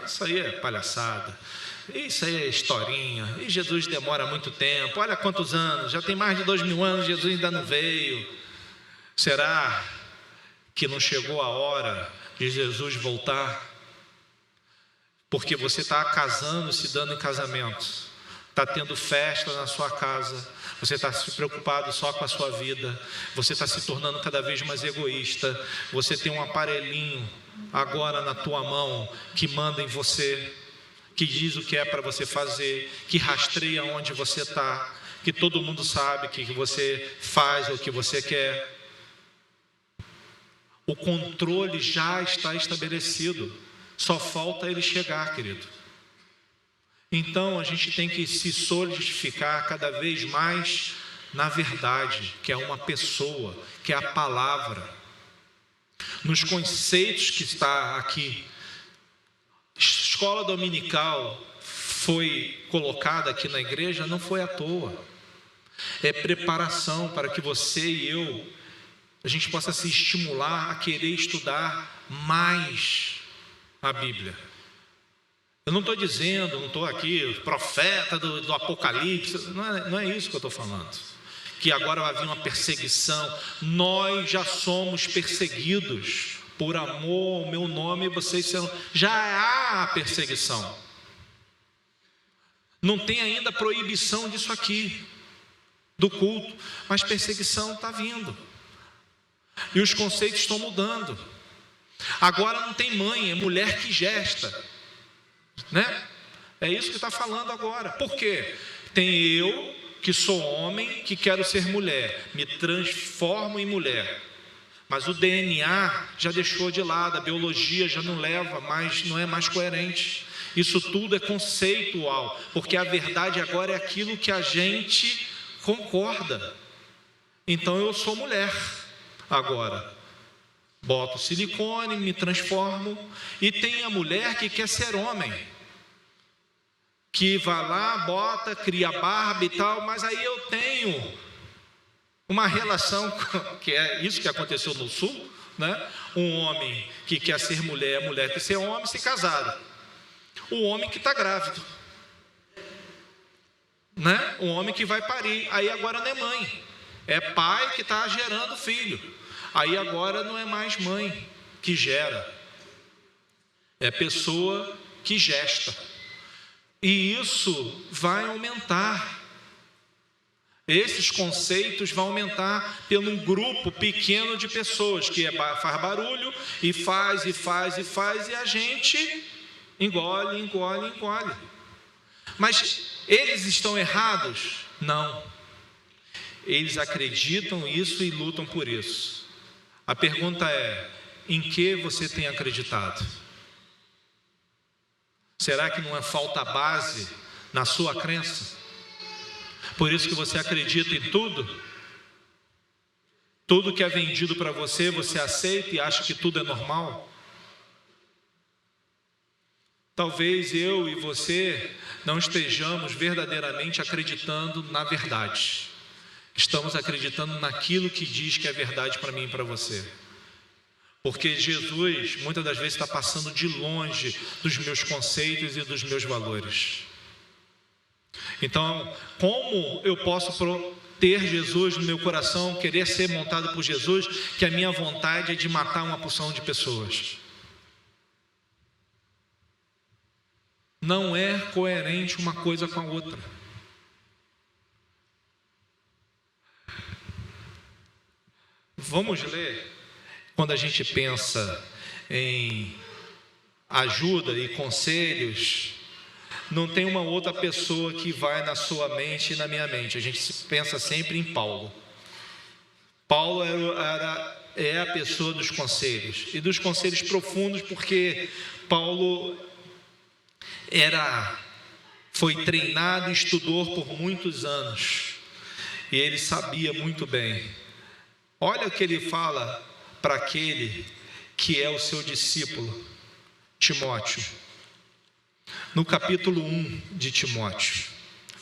isso aí é palhaçada, isso aí é historinha, e Jesus demora muito tempo, olha quantos anos, já tem mais de 2.000 anos, Jesus ainda não veio. Será que não chegou a hora de Jesus voltar? Porque você está casando, se dando em casamento, está tendo festa na sua casa, você está se preocupado só com a sua vida, você está se tornando cada vez mais egoísta, você tem um aparelhinho agora na tua mão que manda em você, que diz o que é para você fazer, que rastreia onde você está, que todo mundo sabe o que você faz ou o que você quer. O controle já está estabelecido, só falta ele chegar, querido. Então a gente tem que se solidificar cada vez mais na verdade, que é uma pessoa, que é a palavra, nos conceitos que está aqui. Escola dominical foi colocada aqui na igreja, não foi à toa. É preparação para que você e eu, a gente possa se estimular a querer estudar mais a Bíblia. Eu não estou dizendo, não estou aqui, profeta do Apocalipse, não é isso que eu estou falando. Que agora vai vir uma perseguição. Nós já somos perseguidos por amor ao meu nome, vocês serão. Já há perseguição. Não tem ainda proibição disso aqui. do culto, mas perseguição está vindo, e os conceitos estão mudando. Agora não tem mãe, é mulher que gesta, né? É isso que está falando agora. Por quê? Tem eu, que sou homem, que quero ser mulher, me transformo em mulher, mas o DNA já deixou de lado, a biologia já não leva mais, não é mais coerente. Isso tudo é conceitual, porque a verdade agora é aquilo que a gente concorda. Então eu sou mulher agora, boto silicone, me transformo. E tem a mulher que quer ser homem, que vai lá, bota, cria barba e tal, mas aí eu tenho uma relação, que é isso que aconteceu no Sul, né? Um homem que quer ser mulher, a mulher quer ser homem, se casaram. O homem que está grávido, né? O homem que vai parir, aí agora não é mãe, é pai que está gerando filho, aí agora não é mais mãe que gera, é pessoa que gesta. E isso vai aumentar. Esses conceitos vão aumentar pelo um grupo pequeno de pessoas que faz barulho e faz, e a gente engole. Mas eles estão errados? Não. Eles acreditam isso e lutam por isso. A pergunta é: em que você tem acreditado? Será que não é falta base na sua crença? Por isso que você acredita em tudo? Tudo que é vendido para você, você aceita e acha que tudo é normal? Talvez eu e você não estejamos verdadeiramente acreditando na verdade. Estamos acreditando naquilo que diz que é verdade para mim e para você. Porque Jesus, muitas das vezes, está passando de longe dos meus conceitos e dos meus valores. Então, como eu posso ter Jesus no meu coração, querer ser montado por Jesus, que a minha vontade é de matar uma porção de pessoas? Não é coerente uma coisa com a outra. Vamos ler. Quando a gente pensa em ajuda e conselhos, não tem uma outra pessoa que vai na sua mente e na minha mente. A gente pensa sempre em Paulo. Paulo é a pessoa dos conselhos, e dos conselhos profundos, porque Paulo foi treinado e estudou por muitos anos, e ele sabia muito bem. Olha o que ele fala para aquele que é o seu discípulo, Timóteo. No capítulo 1 de Timóteo,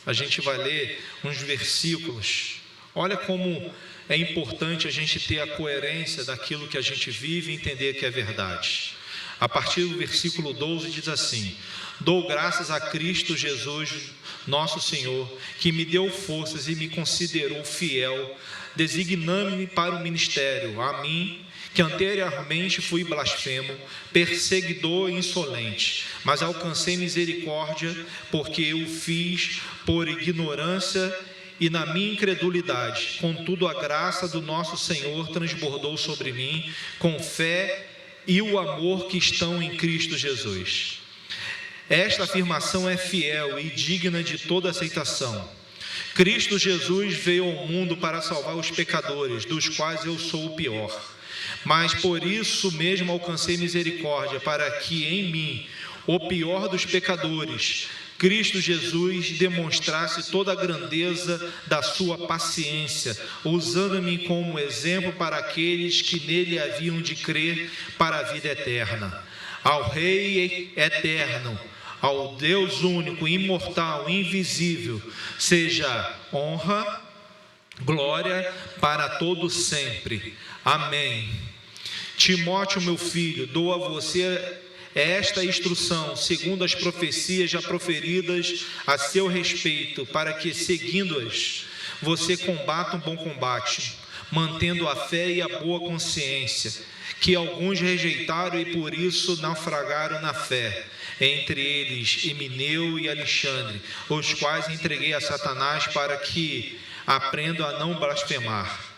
a gente vai ler uns versículos. Olha como é importante a gente ter a coerência daquilo que a gente vive e entender que é verdade. A partir do versículo 12 diz assim: dou graças a Cristo Jesus, nosso Senhor, que me deu forças e me considerou fiel, designando-me para o ministério, a mim, que anteriormente fui blasfemo, perseguidor e insolente, mas alcancei misericórdia, porque eu fiz por ignorância e na minha incredulidade. Contudo, a graça do nosso Senhor transbordou sobre mim, com fé e o amor que estão em Cristo Jesus. Esta afirmação é fiel e digna de toda aceitação. Cristo Jesus veio ao mundo para salvar os pecadores, dos quais eu sou o pior. Mas por isso mesmo alcancei misericórdia, para que em mim, o pior dos pecadores, Cristo Jesus demonstrasse toda a grandeza da sua paciência, usando-me como exemplo para aqueles que nele haviam de crer para a vida eterna. Ao Rei eterno, ao Deus único, imortal, invisível, seja honra, glória para todos sempre. Amém. Timóteo, meu filho, dou a você esta instrução, segundo as profecias já proferidas a seu respeito, para que, seguindo-as, você combata um bom combate, mantendo a fé e a boa consciência, que alguns rejeitaram e por isso naufragaram na fé, entre eles Emineu e Alexandre, os quais entreguei a Satanás para que aprendam a não blasfemar.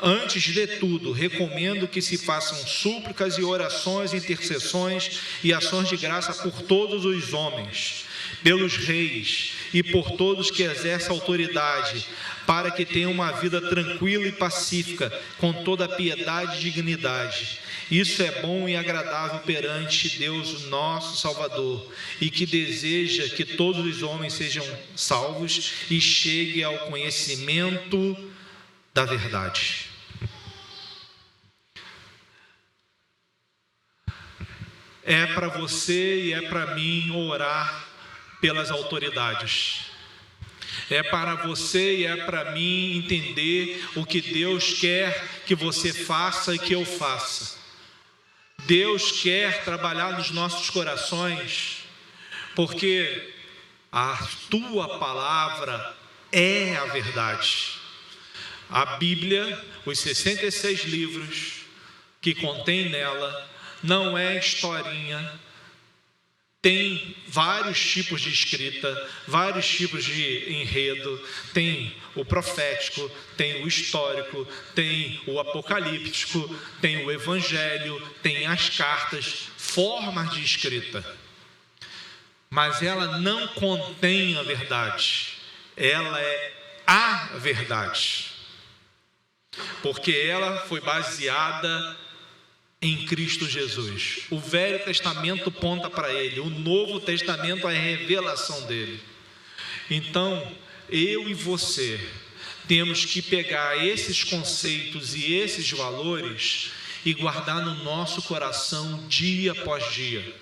Antes de tudo, recomendo que se façam súplicas e orações, intercessões e ações de graça por todos os homens, pelos reis e por todos que exercem autoridade, para que tenham uma vida tranquila e pacífica, com toda piedade e dignidade. Isso é bom e agradável perante Deus, nosso Salvador, e que deseja que todos os homens sejam salvos e cheguem ao conhecimento da verdade. É para você e é para mim orar pelas autoridades. É para você e é para mim entender o que Deus quer que você faça e que eu faça. Deus quer trabalhar nos nossos corações, porque a tua palavra é a verdade. A Bíblia, os 66 livros que contém nela, não é historinha. Tem vários tipos de escrita, vários tipos de enredo. Tem o profético, tem o histórico, tem o apocalíptico, tem o evangelho, tem as cartas, formas de escrita. Mas ela não contém a verdade. Ela é a verdade. Porque ela foi baseada em Cristo Jesus. O Velho Testamento aponta para Ele, o Novo Testamento é a revelação dele. Então, eu e você temos que pegar esses conceitos e esses valores e guardar no nosso coração dia após dia.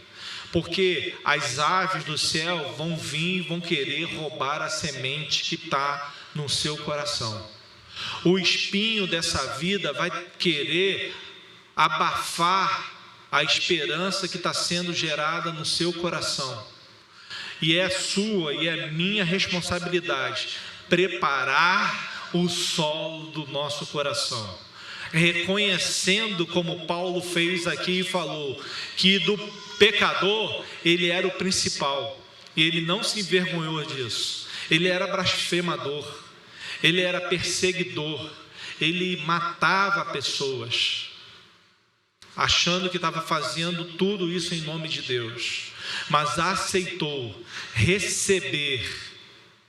Porque as aves do céu vão vir e vão querer roubar a semente que está no seu coração. O espinho dessa vida vai querer abafar a esperança que está sendo gerada no seu coração. E é sua e é minha responsabilidade preparar o solo do nosso coração, reconhecendo, como Paulo fez aqui e falou, que do pecador ele era o principal, e ele não se envergonhou disso. Ele era blasfemador, ele era perseguidor, ele matava pessoas, achando que estava fazendo tudo isso em nome de Deus, mas aceitou receber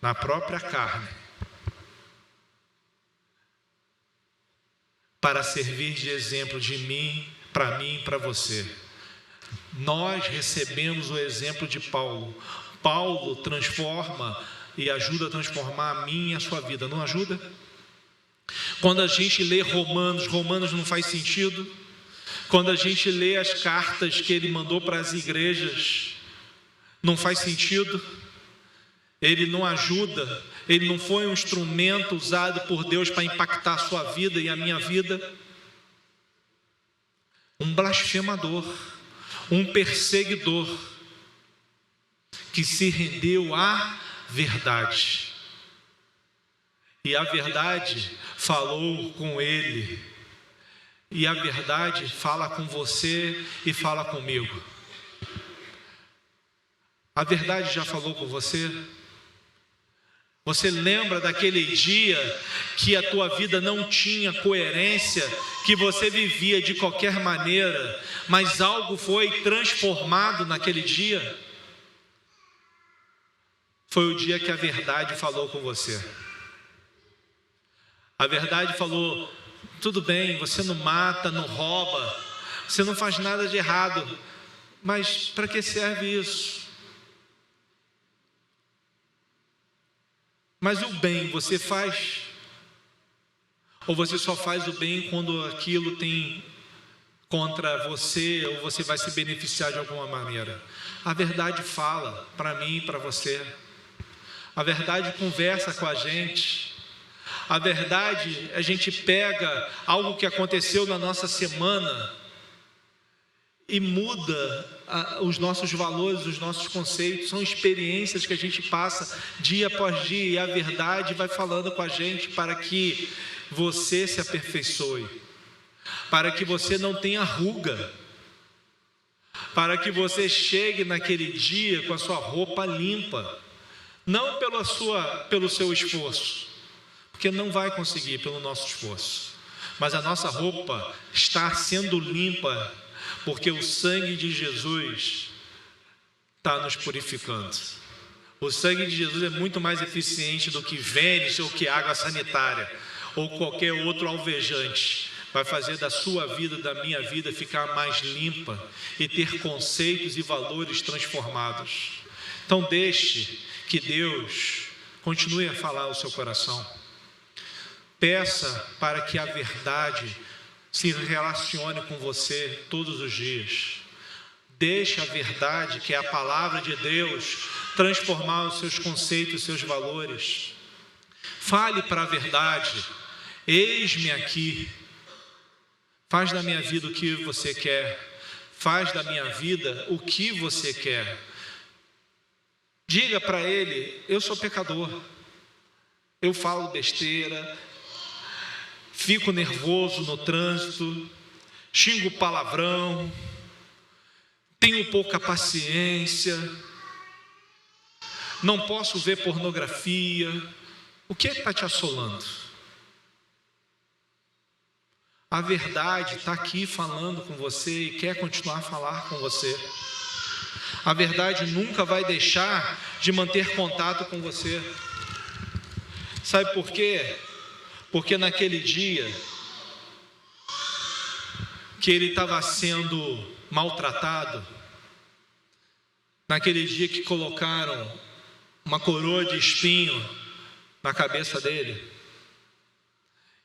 na própria carne para servir de exemplo de mim, para você. Nós recebemos o exemplo de Paulo. Paulo transforma e ajuda a transformar a minha e a sua vida, não ajuda? Quando a gente lê Romanos não faz sentido. Quando a gente lê as cartas que ele mandou para as igrejas, não faz sentido. Ele não ajuda, ele não foi um instrumento usado por Deus para impactar a sua vida e a minha vida. Um blasfemador, um perseguidor, que se rendeu à verdade. E a verdade falou com ele. E a verdade fala com você e fala comigo. A verdade já falou com você? Você lembra daquele dia que a tua vida não tinha coerência, que você vivia de qualquer maneira, mas algo foi transformado naquele dia? Foi o dia que a verdade falou com você. A verdade falou: tudo bem, você não mata, não rouba, você não faz nada de errado, mas para que serve isso? Mas o bem você faz? Ou você só faz o bem quando aquilo tem contra você, ou você vai se beneficiar de alguma maneira? A verdade fala para mim e para você. A verdade conversa com a gente. A verdade, a gente pega algo que aconteceu na nossa semana e muda os nossos valores, os nossos conceitos. São experiências que a gente passa dia após dia, e a verdade vai falando com a gente para que você se aperfeiçoe, para que você não tenha ruga, para que você chegue naquele dia com a sua roupa limpa, não pelo seu esforço, porque não vai conseguir pelo nosso esforço, mas a nossa roupa está sendo limpa, porque o sangue de Jesus está nos purificando. O sangue de Jesus é muito mais eficiente do que Vênus ou que água sanitária ou qualquer outro alvejante. Vai fazer da sua vida, da minha vida, ficar mais limpa e ter conceitos e valores transformados. Então deixe que Deus continue a falar ao seu coração. Peça para que a verdade se relacione com você todos os dias. Deixe a verdade, que é a palavra de Deus, transformar os seus conceitos, os seus valores. Fale para a verdade: eis-me aqui. Faz da minha vida o que você quer. Faz da minha vida o que você quer. Diga para ele: eu sou pecador. Eu falo besteira. Fico nervoso no trânsito. Xingo palavrão. Tenho pouca paciência. Não posso ver pornografia. O que está te assolando? A verdade está aqui falando com você e quer continuar a falar com você. A verdade nunca vai deixar de manter contato com você. Sabe por quê? Porque naquele dia que ele estava sendo maltratado, naquele dia que colocaram uma coroa de espinho na cabeça dele,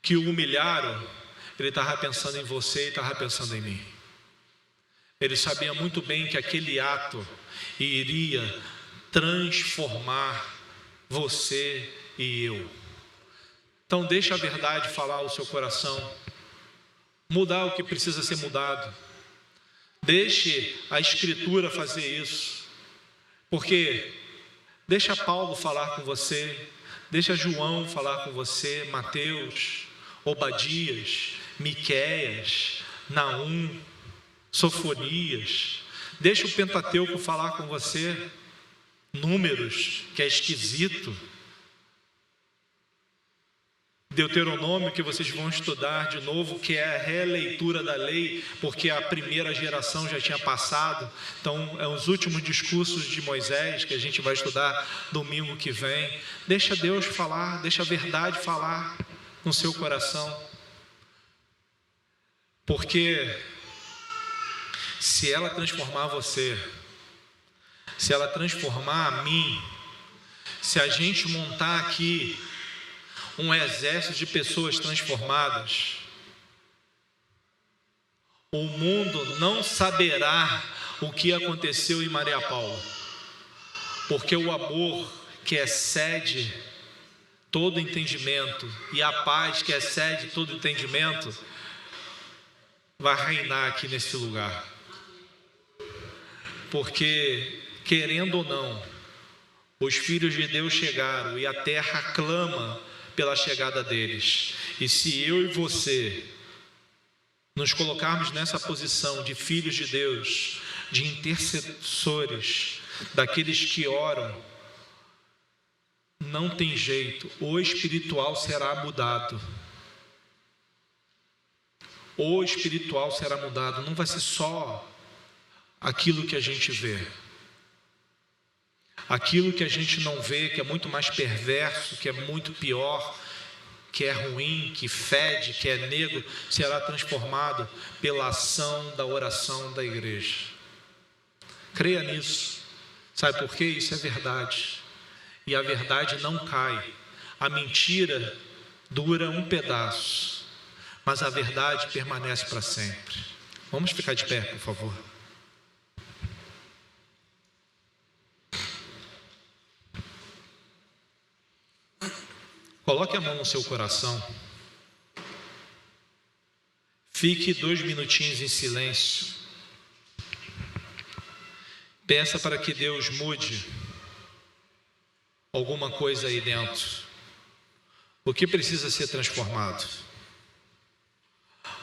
que o humilharam, ele estava pensando em você e estava pensando em mim. Ele sabia muito bem que aquele ato iria transformar você e eu. Então deixa a verdade falar ao seu coração, mudar o que precisa ser mudado. Deixe a Escritura fazer isso, porque deixa Paulo falar com você, deixa João falar com você, Mateus, Obadias, Miqueias, Naum, Sofonias. Deixa o Pentateuco falar com você, Números, que é esquisito, Deuteronômio, que vocês vão estudar de novo, que é a releitura da lei, porque a primeira geração já tinha passado. Então, é os últimos discursos de Moisés, que a gente vai estudar domingo que vem. Deixa Deus falar, deixa a verdade falar no seu coração. Porque se ela transformar você, se ela transformar a mim, se a gente montar aqui um exército de pessoas transformadas, o mundo não saberá o que aconteceu em Maria Paula, porque o amor que excede todo entendimento e a paz que excede todo entendimento vai reinar aqui nesse lugar. Porque, querendo ou não, os filhos de Deus chegaram e a terra clama pela chegada deles. E se eu e você nos colocarmos nessa posição de filhos de Deus, de intercessores, daqueles que oram, não tem jeito, o espiritual será mudado. O espiritual será mudado, não vai ser só aquilo que a gente vê. Aquilo que a gente não vê, que é muito mais perverso, que é muito pior, que é ruim, que fede, que é negro, será transformado pela ação da oração da igreja. Creia nisso. Sabe por quê? Isso é verdade. E a verdade não cai. A mentira dura um pedaço, mas a verdade permanece para sempre. Vamos ficar de pé, por favor. Coloque a mão no seu coração. Fique 2 minutinhos em silêncio. Peça para que Deus mude alguma coisa aí dentro. O que precisa ser transformado?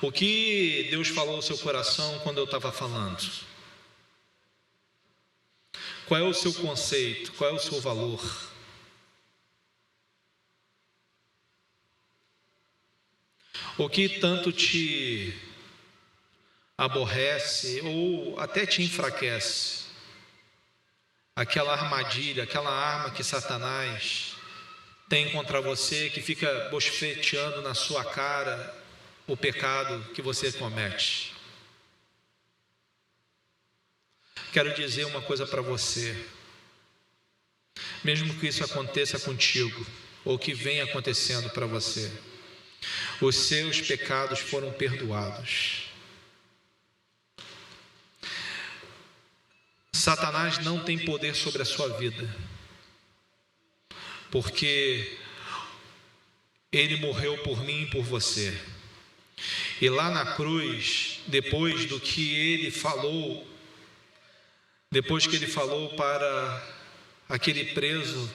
O que Deus falou ao seu coração quando eu estava falando? Qual é o seu conceito? Qual é o seu valor? O que tanto te aborrece ou até te enfraquece? Aquela armadilha, aquela arma que Satanás tem contra você, que fica bofeteando na sua cara o pecado que você comete. Quero dizer uma coisa para você. Mesmo que isso aconteça contigo, ou que venha acontecendo para você, os seus pecados foram perdoados. Satanás não tem poder sobre a sua vida, porque ele morreu por mim e por você. E lá na cruz, depois que ele falou para aquele preso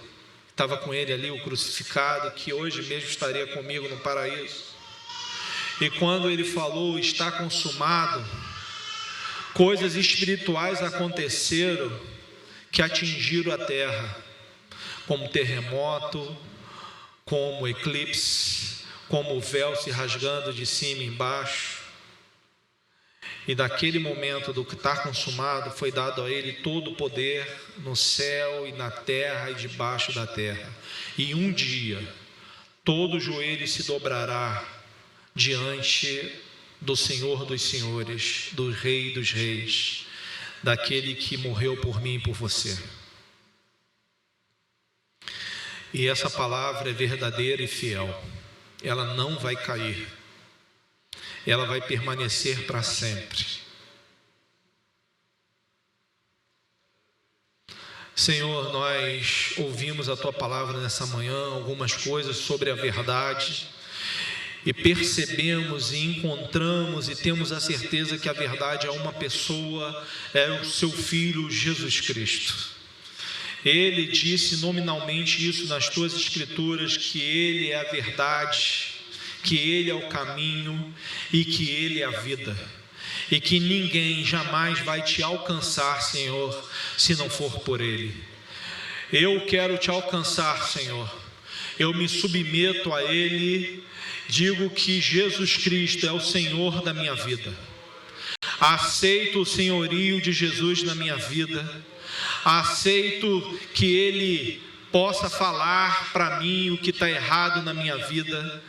que estava com ele ali, o crucificado, que hoje mesmo estaria comigo no paraíso, e quando ele falou, está consumado, coisas espirituais aconteceram que atingiram a terra, como terremoto, como eclipse, como o véu se rasgando de cima e embaixo. E daquele momento do que está consumado, foi dado a ele todo o poder no céu e na terra e debaixo da terra. E um dia, todo joelho se dobrará diante do Senhor dos Senhores, do Rei dos Reis, daquele que morreu por mim e por você. E essa palavra é verdadeira e fiel. Ela não vai cair. Ela vai permanecer para sempre. Senhor, nós ouvimos a Tua palavra nessa manhã, algumas coisas sobre a verdade, e percebemos e encontramos e temos a certeza que a verdade é uma pessoa, é o Seu Filho Jesus Cristo. Ele disse nominalmente isso nas Tuas Escrituras, que Ele é a verdade, que Ele é o caminho e que Ele é a vida, e que ninguém jamais vai te alcançar, Senhor, se não for por Ele. Eu quero te alcançar, Senhor. Eu me submeto a Ele, digo que Jesus Cristo é o Senhor da minha vida. Aceito o senhorio de Jesus na minha vida. Aceito que Ele possa falar para mim o que está errado na minha vida,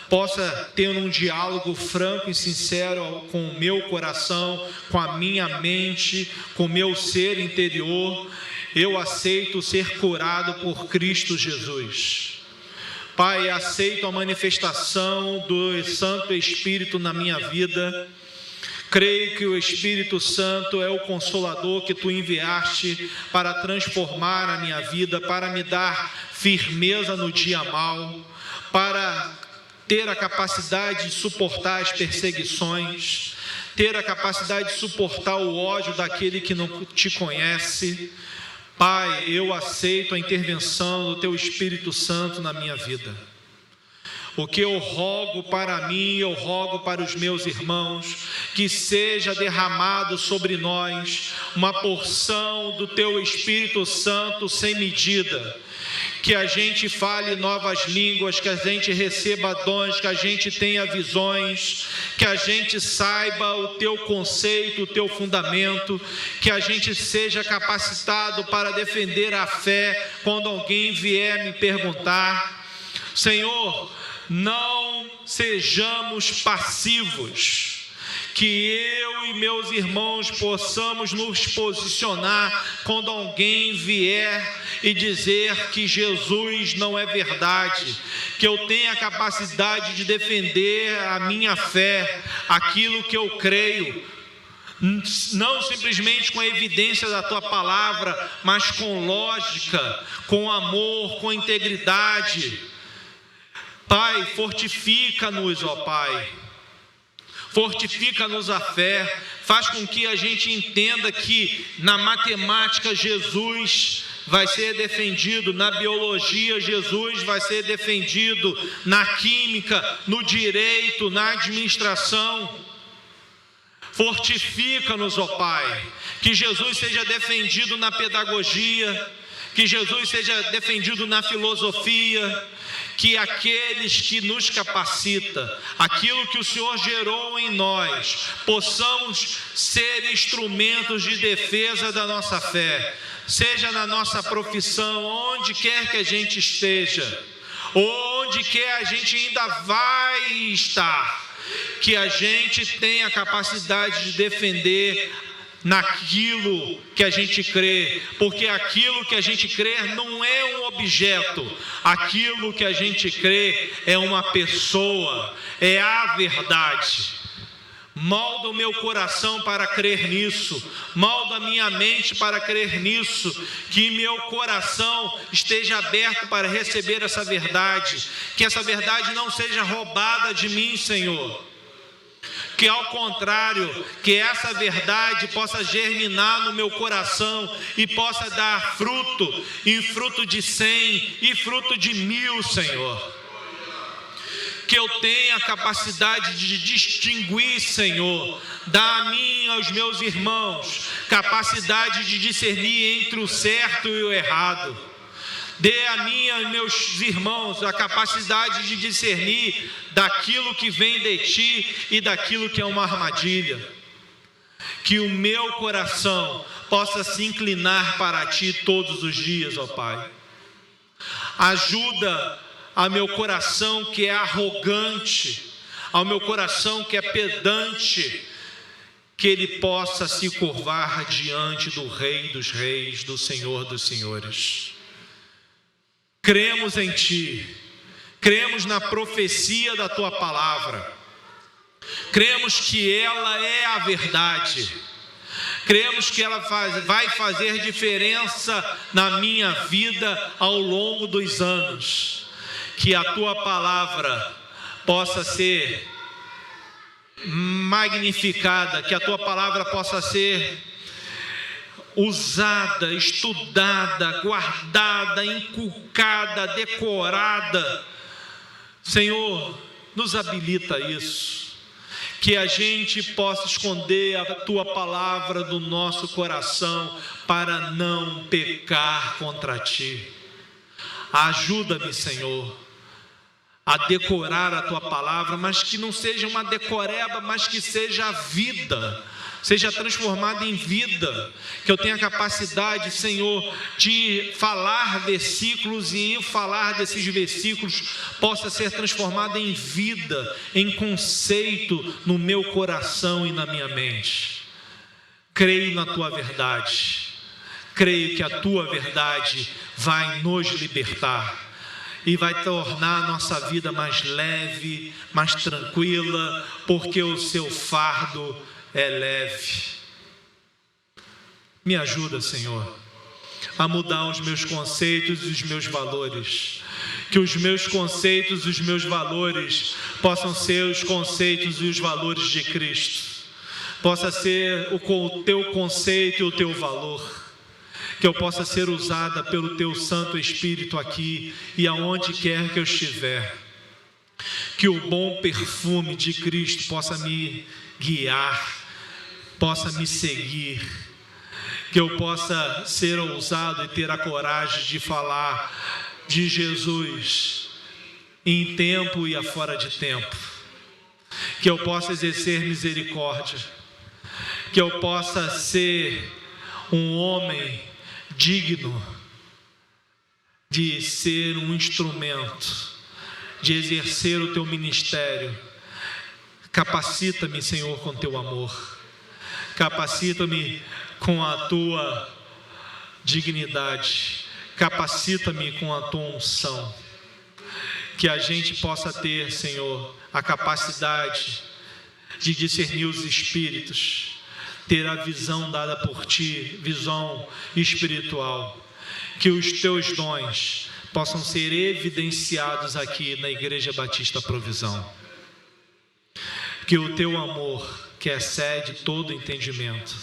possa ter um diálogo franco e sincero com o meu coração, com a minha mente, com o meu ser interior. Eu aceito ser curado por Cristo Jesus. Pai, aceito a manifestação do Santo Espírito na minha vida. Creio que o Espírito Santo é o Consolador que Tu enviaste para transformar a minha vida, para me dar firmeza no dia mau, para ter a capacidade de suportar as perseguições, ter a capacidade de suportar o ódio daquele que não Te conhece. Pai, eu aceito a intervenção do Teu Espírito Santo na minha vida. O que eu rogo para mim, eu rogo para os meus irmãos, que seja derramado sobre nós uma porção do Teu Espírito Santo sem medida, que a gente fale novas línguas, que a gente receba dons, que a gente tenha visões, que a gente saiba o Teu conceito, o Teu fundamento, que a gente seja capacitado para defender a fé quando alguém vier me perguntar. Senhor, não sejamos passivos, que eu e meus irmãos possamos nos posicionar quando alguém vier e dizer que Jesus não é verdade, que eu tenha a capacidade de defender a minha fé, aquilo que eu creio, não simplesmente com a evidência da Tua palavra, mas com lógica, com amor, com integridade. Pai, fortifica-nos, ó Pai. fortifica-nos a fé, faz com que a gente entenda que na matemática Jesus vai ser defendido, na biologia Jesus vai ser defendido, na química, no direito, na administração. Fortifica-nos, ó Pai, que Jesus seja defendido na pedagogia, que Jesus seja defendido na filosofia, que aqueles que nos capacita, aquilo que o Senhor gerou em nós, possamos ser instrumentos de defesa da nossa fé, seja na nossa profissão, onde quer que a gente esteja, onde quer a gente ainda vai estar, que a gente tenha a capacidade de defender naquilo que a gente crê, porque aquilo que a gente crê não é um objeto, aquilo que a gente crê é uma pessoa, é a verdade. Molda o meu coração para crer nisso, molda a minha mente para crer nisso, que meu coração esteja aberto para receber essa verdade, que essa verdade não seja roubada de mim, Senhor. Que ao contrário, que essa verdade possa germinar no meu coração e possa dar fruto, e fruto de 100 e fruto de 1000, Senhor. Que eu tenha a capacidade de distinguir, Senhor, dá a mim e aos meus irmãos capacidade de discernir entre o certo e o errado. Dê a mim e aos meus irmãos a capacidade de discernir daquilo que vem de Ti e daquilo que é uma armadilha. Que o meu coração possa se inclinar para Ti todos os dias, ó Pai. Ajuda ao meu coração que é arrogante, ao meu coração que é pedante, que ele possa se curvar diante do Rei dos Reis, do Senhor dos Senhores. Cremos em Ti, cremos na profecia da Tua palavra, cremos que ela é a verdade, cremos que ela vai fazer diferença na minha vida ao longo dos anos, que a Tua palavra possa ser magnificada, que a Tua palavra possa ser usada, estudada, guardada, inculcada, decorada. Senhor, nos habilita a isso, que a gente possa esconder a Tua palavra do nosso coração para não pecar contra Ti. Ajuda-me, Senhor, a decorar a Tua palavra, mas que não seja uma decoreba, mas que seja a vida, seja transformada em vida, que eu tenha capacidade, Senhor, de falar versículos e eu falar desses versículos possa ser transformada em vida, em conceito no meu coração e na minha mente. Creio na Tua verdade, creio que a Tua verdade vai nos libertar e vai tornar a nossa vida mais leve, mais tranquila, porque o Seu fardo é leve. Me ajuda, Senhor, a mudar os meus conceitos e os meus valores, que os meus conceitos e os meus valores possam ser os conceitos e os valores de Cristo, possa ser o Teu conceito e o Teu valor, que eu possa ser usada pelo Teu Santo Espírito aqui e aonde quer que eu estiver, que o bom perfume de Cristo possa me guiar, possa me seguir, que eu possa ser ousado e ter a coragem de falar de Jesus em tempo e fora de tempo, que eu possa exercer misericórdia, que eu possa ser um homem digno de ser um instrumento, de exercer o Teu ministério. Capacita-me, Senhor, com Teu amor, capacita-me com a Tua dignidade, capacita-me com a Tua unção, que a gente possa ter, Senhor, a capacidade de discernir os espíritos, ter a visão dada por Ti, visão espiritual, que os Teus dons possam ser evidenciados aqui na Igreja Batista Provisão, que o teu amor, que excede todo entendimento,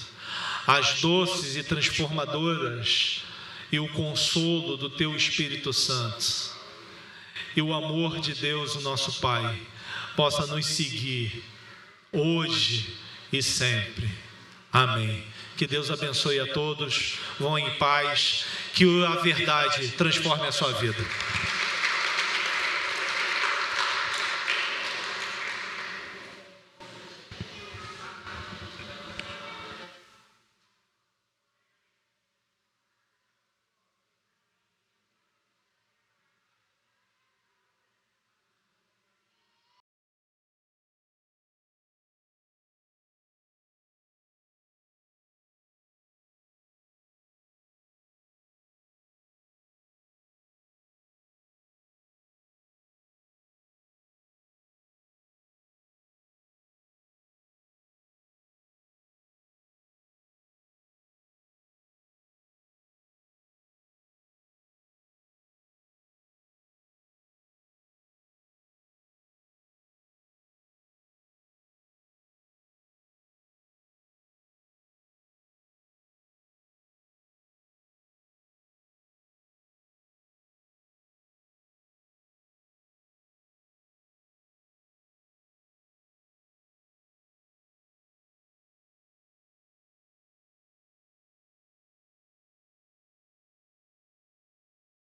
as doces e transformadoras e o consolo do teu Espírito Santo e o amor de Deus, o nosso Pai, possa nos seguir hoje e sempre. Amém. Que Deus abençoe a todos. Vão em paz. Que a verdade transforme a sua vida.